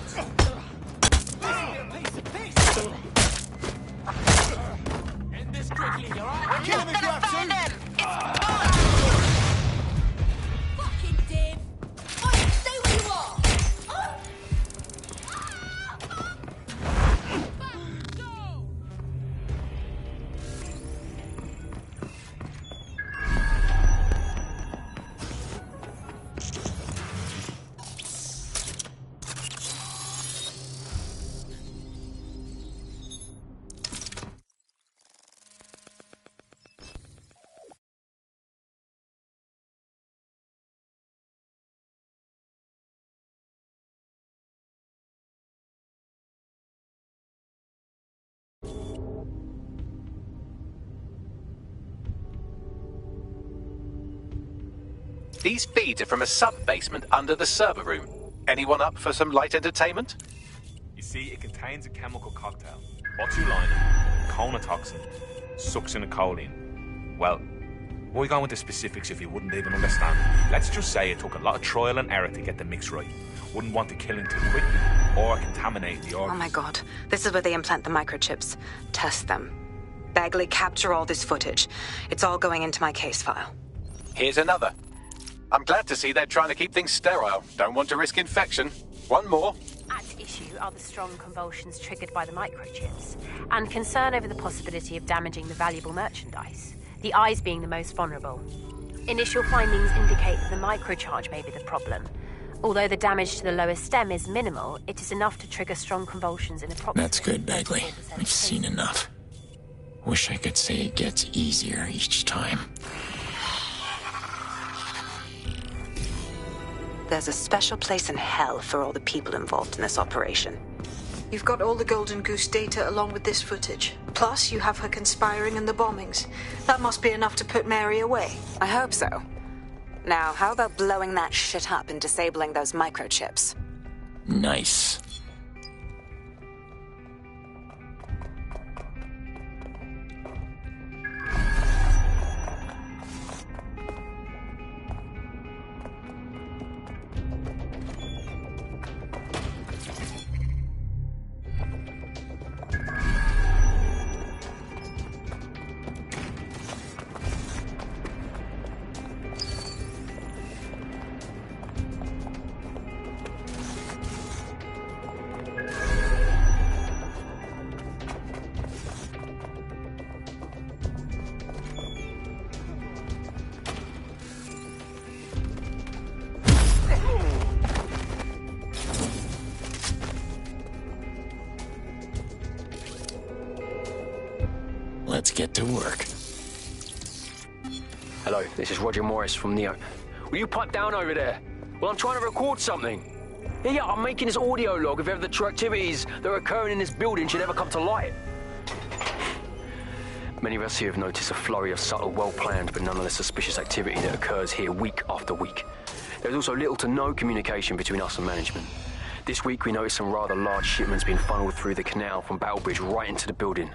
End this quickly, alright? We're not gonna find him. Fucking Dave! Oi, stay where you are! These feeds are from a sub-basement under the server room. Anyone up for some light entertainment? You see, it contains a chemical cocktail. Botulinum, conotoxin, succinylcholine. Well, why go into specifics if you wouldn't even understand? Let's just say it took a lot of trial and error to get the mix right. Wouldn't want to kill him too quickly, or contaminate the organs. Oh my god. This is where they implant the microchips. Test them. Bagley, capture all this footage. It's all going into my case file. Here's another. I'm glad to see they're trying to keep things sterile. Don't want to risk infection. One more. At issue are the strong convulsions triggered by the microchips, and concern over the possibility of damaging the valuable merchandise, the eyes being the most vulnerable. Initial findings indicate that the microcharge may be the problem. Although the damage to the lower stem is minimal, it is enough to trigger strong convulsions in approximately... That's good, Bagley. I've seen enough. Wish I could say it gets easier each time. There's a special place in hell for all the people involved in this operation. You've got all the Golden Goose data along with this footage. Plus, you have her conspiring in the bombings. That must be enough to put Mary away. I hope so. Now, how about blowing that shit up and disabling those microchips? Nice. Let's get to work. Hello, this is Roger Morris from Neo. Will you pipe down over there? Well, I'm trying to record something. Yeah, I'm making this audio log of ever the true activities that are occurring in this building should ever come to light. Many of us here have noticed a flurry of subtle, well-planned but nonetheless suspicious activity that occurs here week after week. There's also little to no communication between us and management. This week we noticed some rather large shipments being funneled through the canal from Battlebridge right into the building.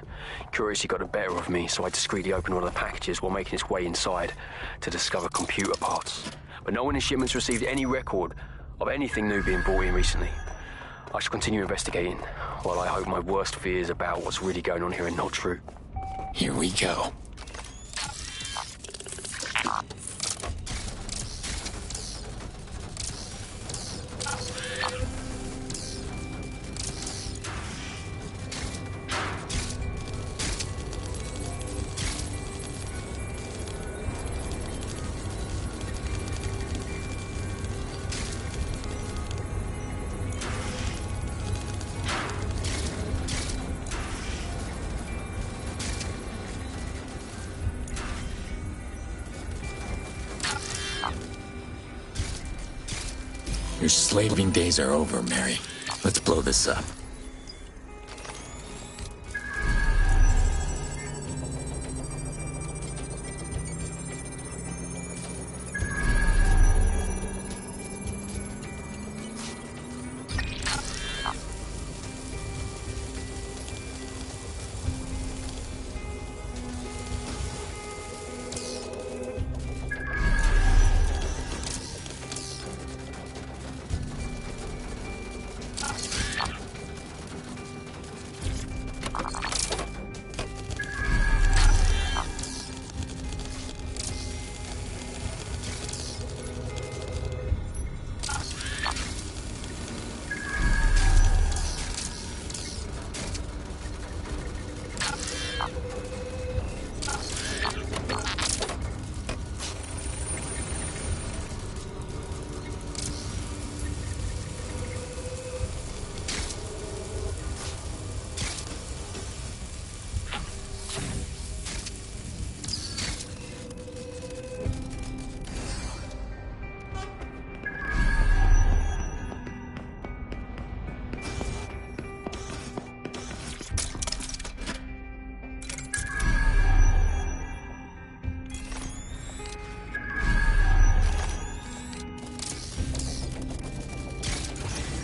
Curiosity got the better of me, so I discreetly opened one of the packages while making its way inside to discover computer parts. But no one in shipments received any record of anything new being brought in recently. I shall continue investigating, while I hope my worst fears about what's really going on here are not true. Here we go. Your slaving days are over, Mary. Let's blow this up.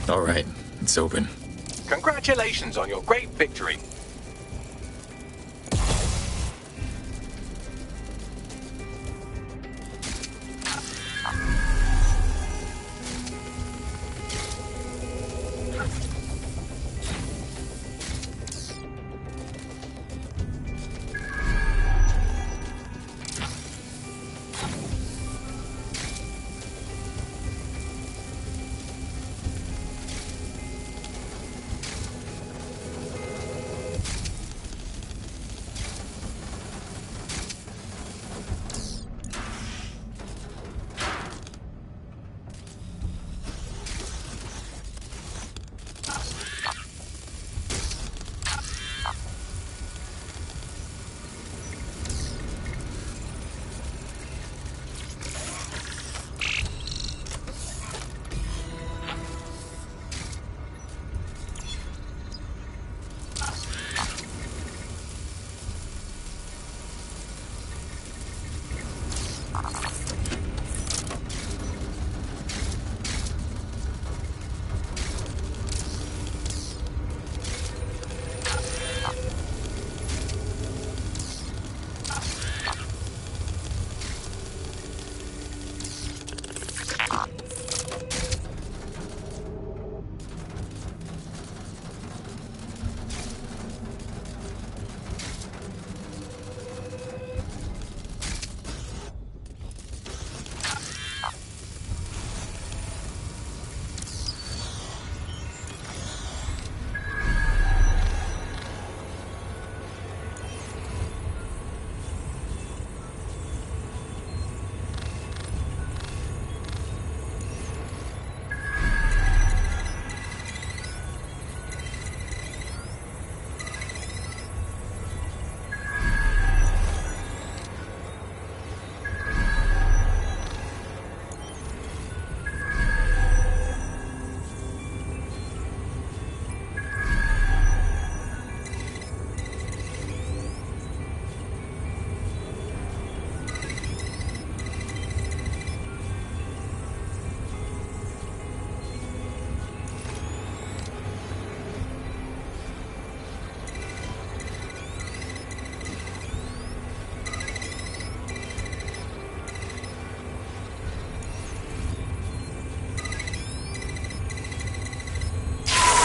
All right, it's open. Congratulations on your great victory.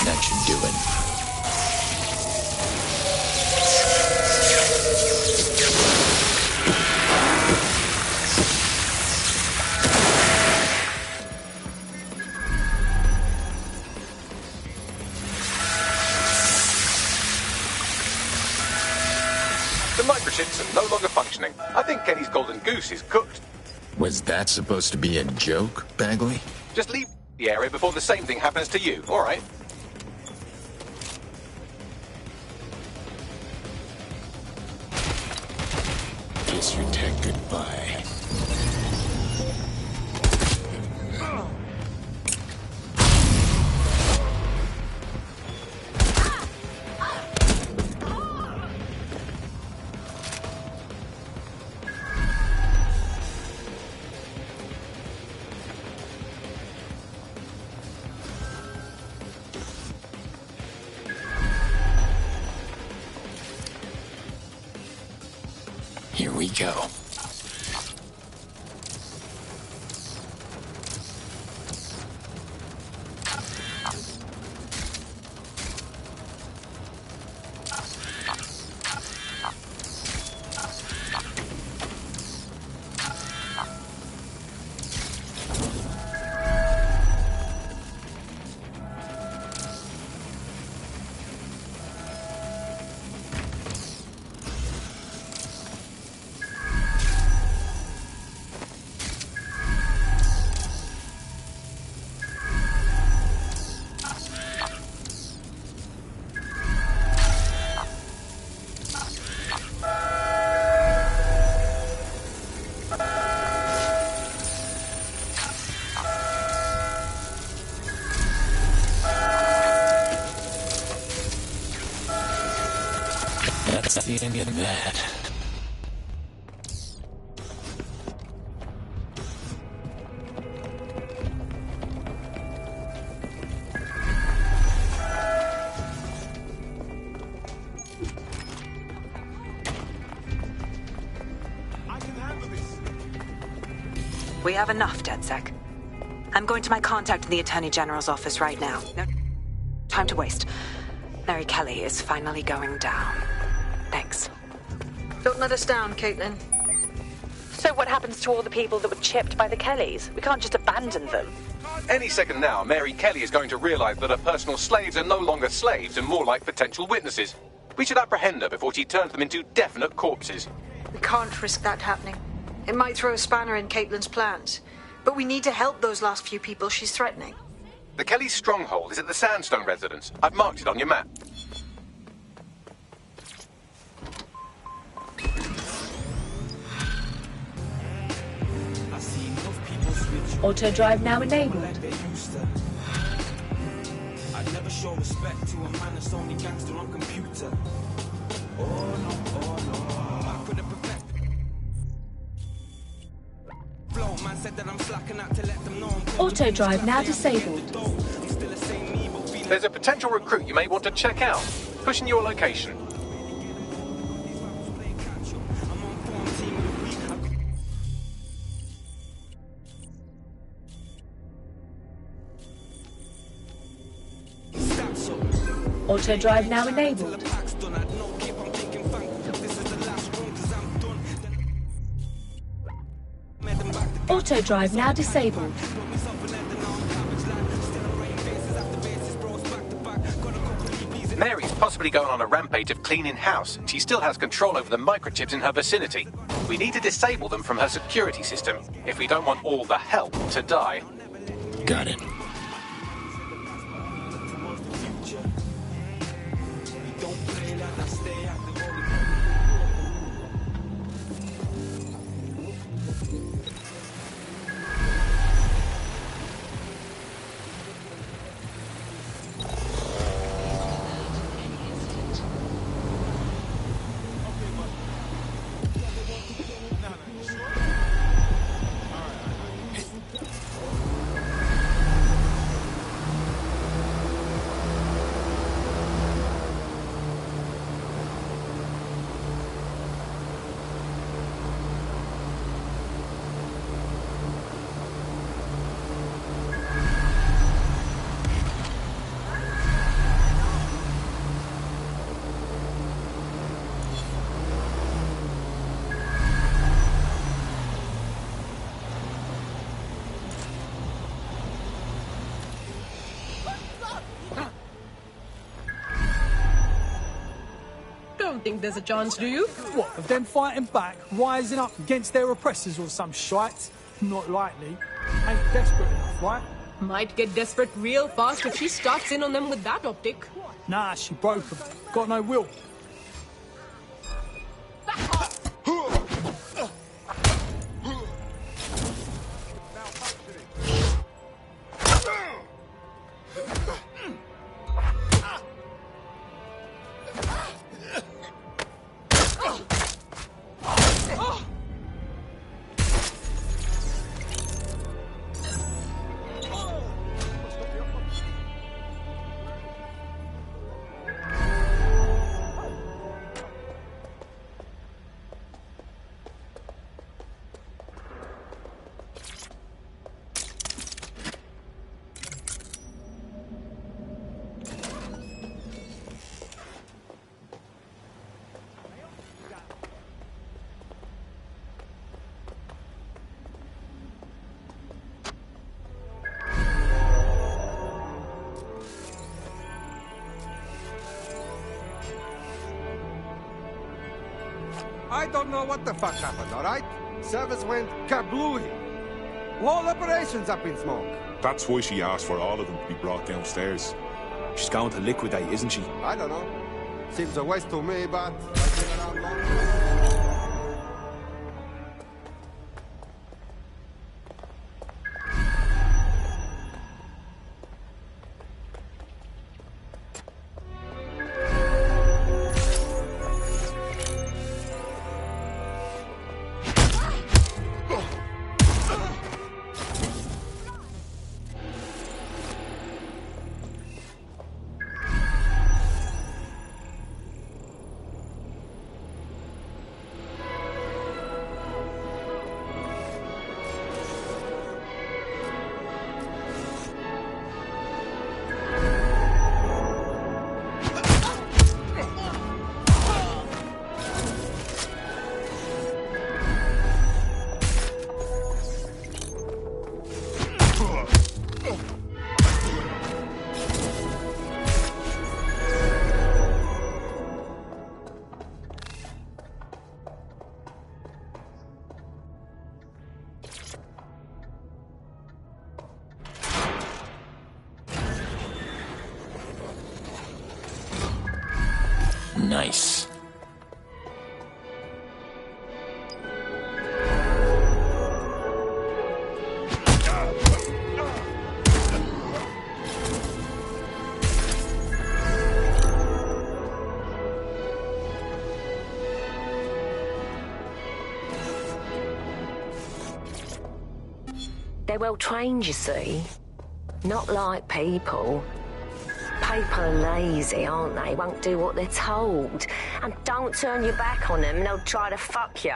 That should do it. The microchips are no longer functioning. I think Kenny's golden goose is cooked. Was that supposed to be a joke, Bagley? Just leave the area before the same thing happens to you, all right? Kiss your tech goodbye. Here we go. That's the end of that. We have enough, DedSec. I'm going to my contact in the Attorney General's office right now. No time to waste. Mary Kelly is finally going down. Thanks. Don't let us down, Caitlin. So what happens to all the people that were chipped by the Kellys? We can't just abandon them. Any second now, Mary Kelly is going to realize that her personal slaves are no longer slaves and more like potential witnesses. We should apprehend her before she turns them into definite corpses. We can't risk that happening. It might throw a spanner in Caitlin's plans. But we need to help those last few people she's threatening. The Kelly's stronghold is at the Sandstone residence. I've marked it on your map. Auto drive now enabled. I'd never show respect to a man that's only gangster on computer. Oh no, back with the perfect flow. Man said that I'm slacking out to let them know I'm Auto drive now disabled. There's a potential recruit you may want to check out. Pushing your location. Auto drive now enabled. Auto drive now disabled. Mary's possibly going on a rampage of cleaning house. She still has control over the microchips in her vicinity. We need to disable them from her security system if we don't want all the help to die. Got it. think there's a chance, do you? What, of them fighting back, rising up against their oppressors or some shite? Not likely. Ain't desperate enough, right? Might get desperate real fast if she starts in on them with that optic. Nah, she broke them. Got no will. I don't know what the fuck happened, alright? Service went kablooey. Whole operation's up in smoke. That's why she asked for all of them to be brought downstairs. She's going to liquidate, isn't she? I don't know. Seems a waste to me, but I've been around long. Nice. They're well trained, you see. Not like people. People are lazy, aren't they? Won't do what they're told. And don't turn your back on them and they'll try to fuck you.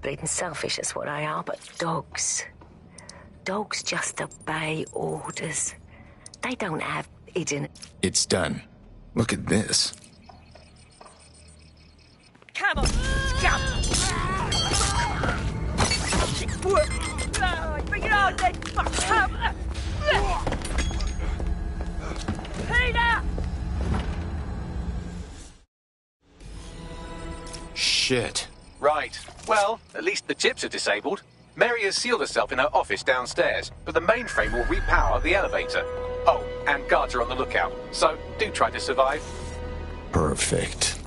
Bleeding selfish, that's what they are, but dogs. Dogs just obey orders. They don't have hidden... It's done. Look at this. Come on, come! Bring it on, then! Fuck, come! Peter! Shit. Right. Well, at least the chips are disabled. Mary has sealed herself in her office downstairs, but the mainframe will repower the elevator. Oh, and guards are on the lookout, so do try to survive. Perfect.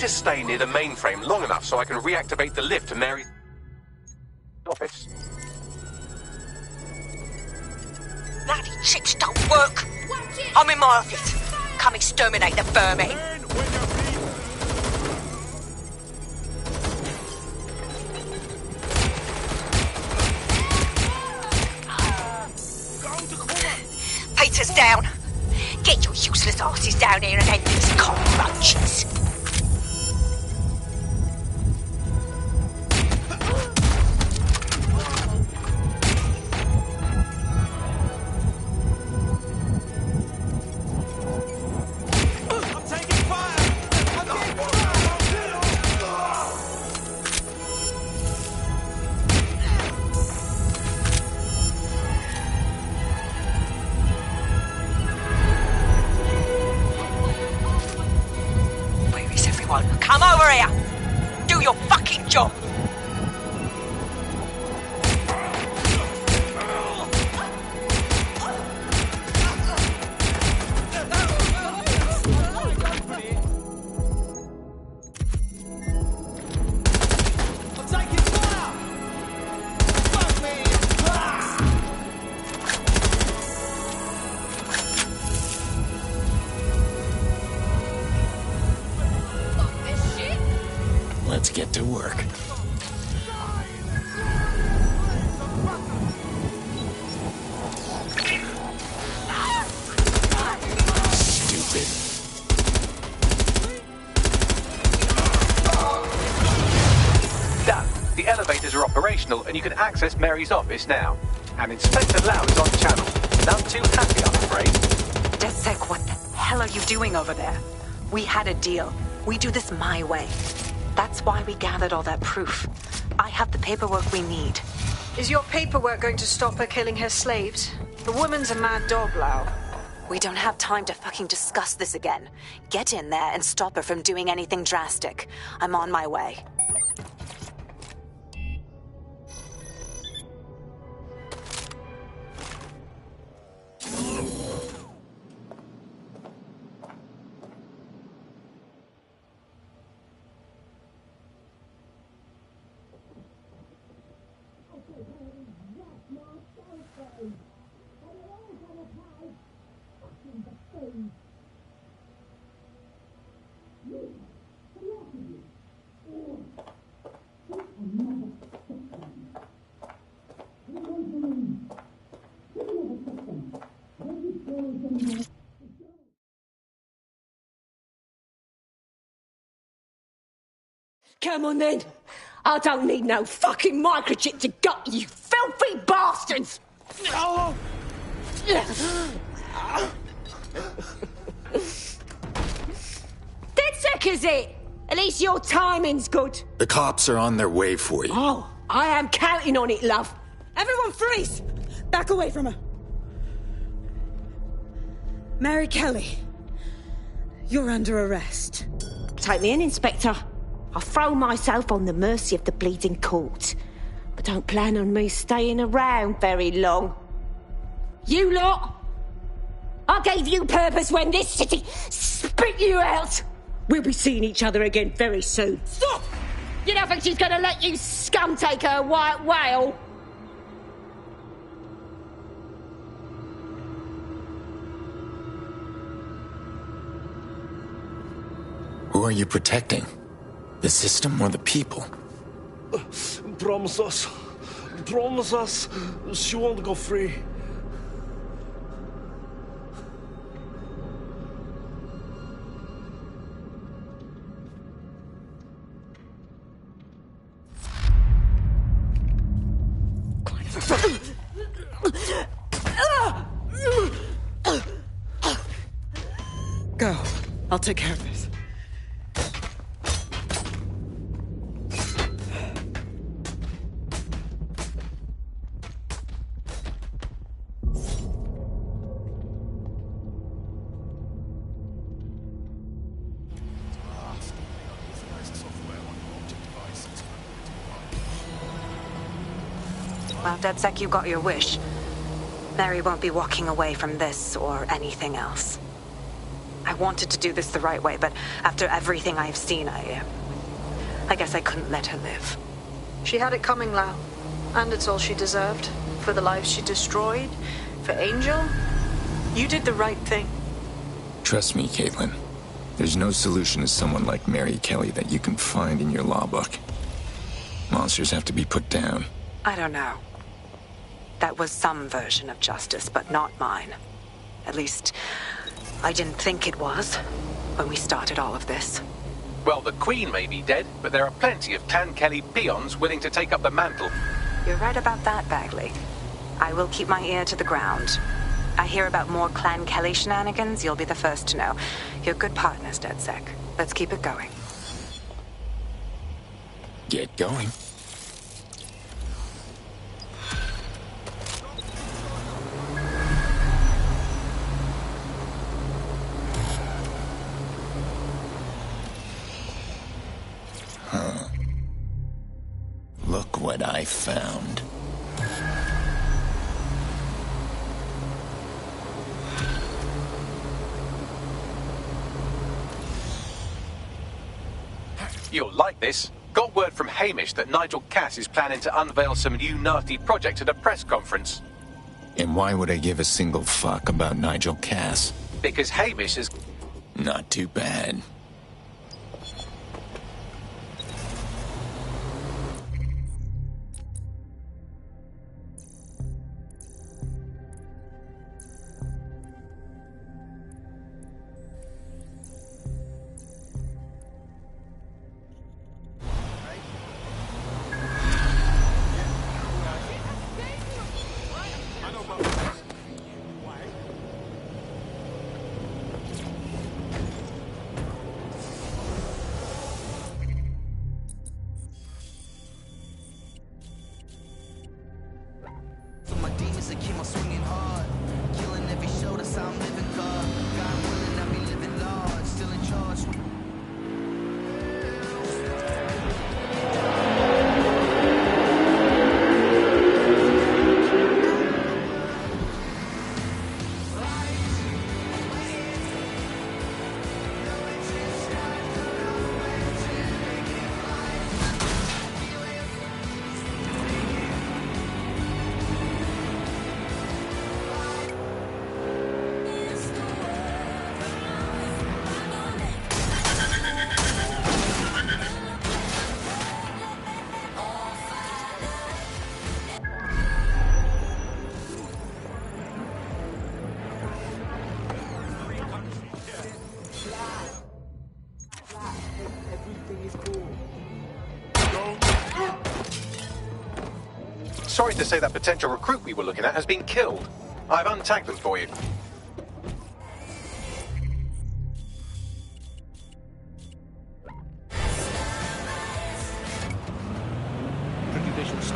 to stay near the mainframe long enough so I can reactivate the lift to Mary's office. Bloody chips don't work. I'm in my office. Come exterminate the vermin. Peter's down. Get your useless asses down here and end these cockroaches. Come over here! Do your fucking job! Let's get to work. Stupid. Done. The elevators are operational and you can access Mary's office now. And Inspector Lau is on channel. Not too happy, I'm afraid. DedSec, what the hell are you doing over there? We had a deal. We do this my way. That's why we gathered all that proof. I have the paperwork we need. Is your paperwork going to stop her killing her slaves? The woman's a mad dog, Lau. We don't have time to fucking discuss this again. Get in there and stop her from doing anything drastic. I'm on my way. Come on then. I don't need no fucking microchip to gut you filthy bastards! Oh. DedSec is it? At least your timing's good. The cops are on their way for you. Oh, I am counting on it, love. Everyone freeze! Back away from her. Mary Kelly, you're under arrest. Take me in, Inspector. I'll throw myself on the mercy of the bleeding court. But don't plan on me staying around very long. You lot! I gave you purpose when this city spit you out! We'll be seeing each other again very soon. Stop! You don't think she's gonna let you scum take her white whale? Who are you protecting? The system or the people? Promise us. Promise us. She won't go free. Go. I'll take care of this. Well, DedSec, you got your wish. Mary won't be walking away from this or anything else. I wanted to do this the right way, but after everything I've seen, I guess I couldn't let her live. She had it coming, Lau. And it's all she deserved. For the lives she destroyed, for Angel. You did the right thing. Trust me, Caitlin. There's no solution to someone like Mary Kelly that you can find in your law book. Monsters have to be put down. I don't know. That was some version of justice, but not mine. At least, I didn't think it was when we started all of this. Well, the Queen may be dead, but there are plenty of Clan Kelly peons willing to take up the mantle. You're right about that, Bagley. I will keep my ear to the ground. I hear about more Clan Kelly shenanigans, you'll be the first to know. You're good partners, DedSec. Let's keep it going. Get going. Huh. Look what I found. You'll like this. Got word from Hamish that Nigel Cass is planning to unveil some new nasty project at a press conference. And why would I give a single fuck about Nigel Cass? Because Hamish is... Not too bad. Sorry to say that potential recruit we were looking at has been killed. I've untagged them for you. Pretty vicious.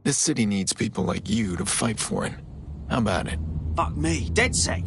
This city needs people like you to fight for it. How about it? Fuck me, dead sec.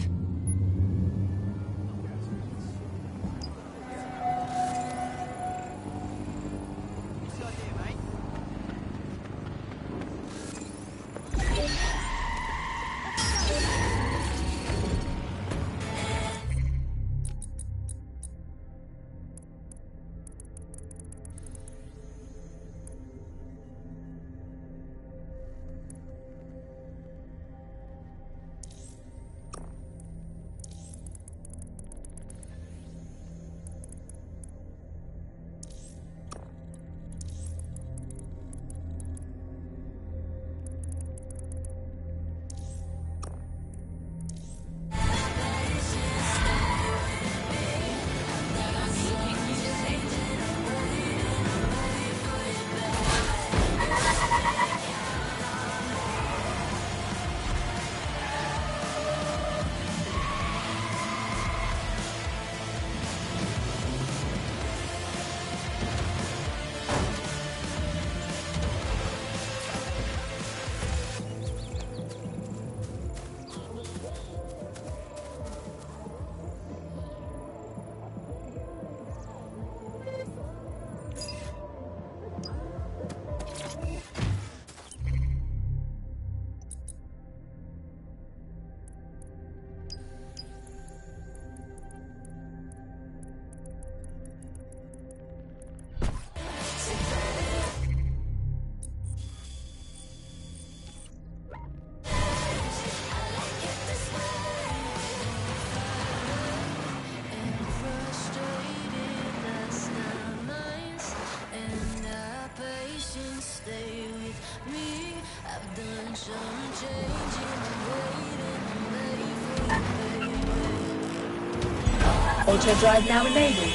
Auto drive now enabled.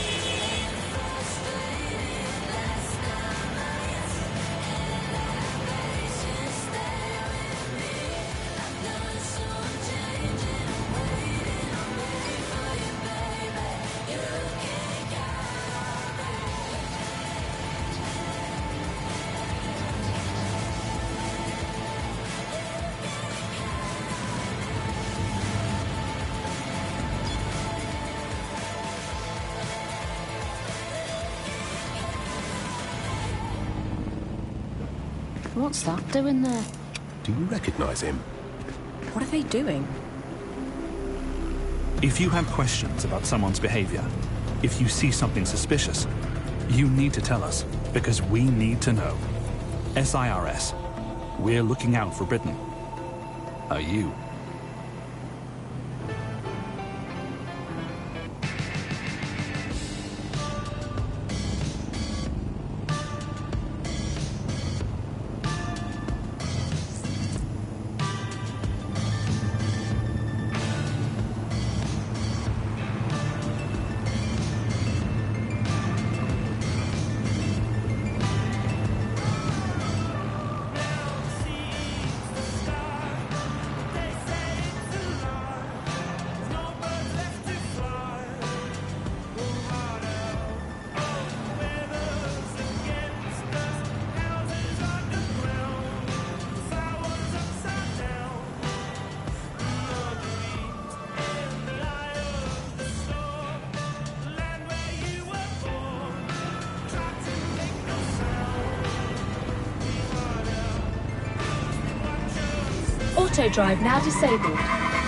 What's that doing there? Do you recognize him? What are they doing? If you have questions about someone's behavior, if you see something suspicious, you need to tell us, because we need to know. SIRS, we're looking out for Britain. Are you? Auto drive now disabled.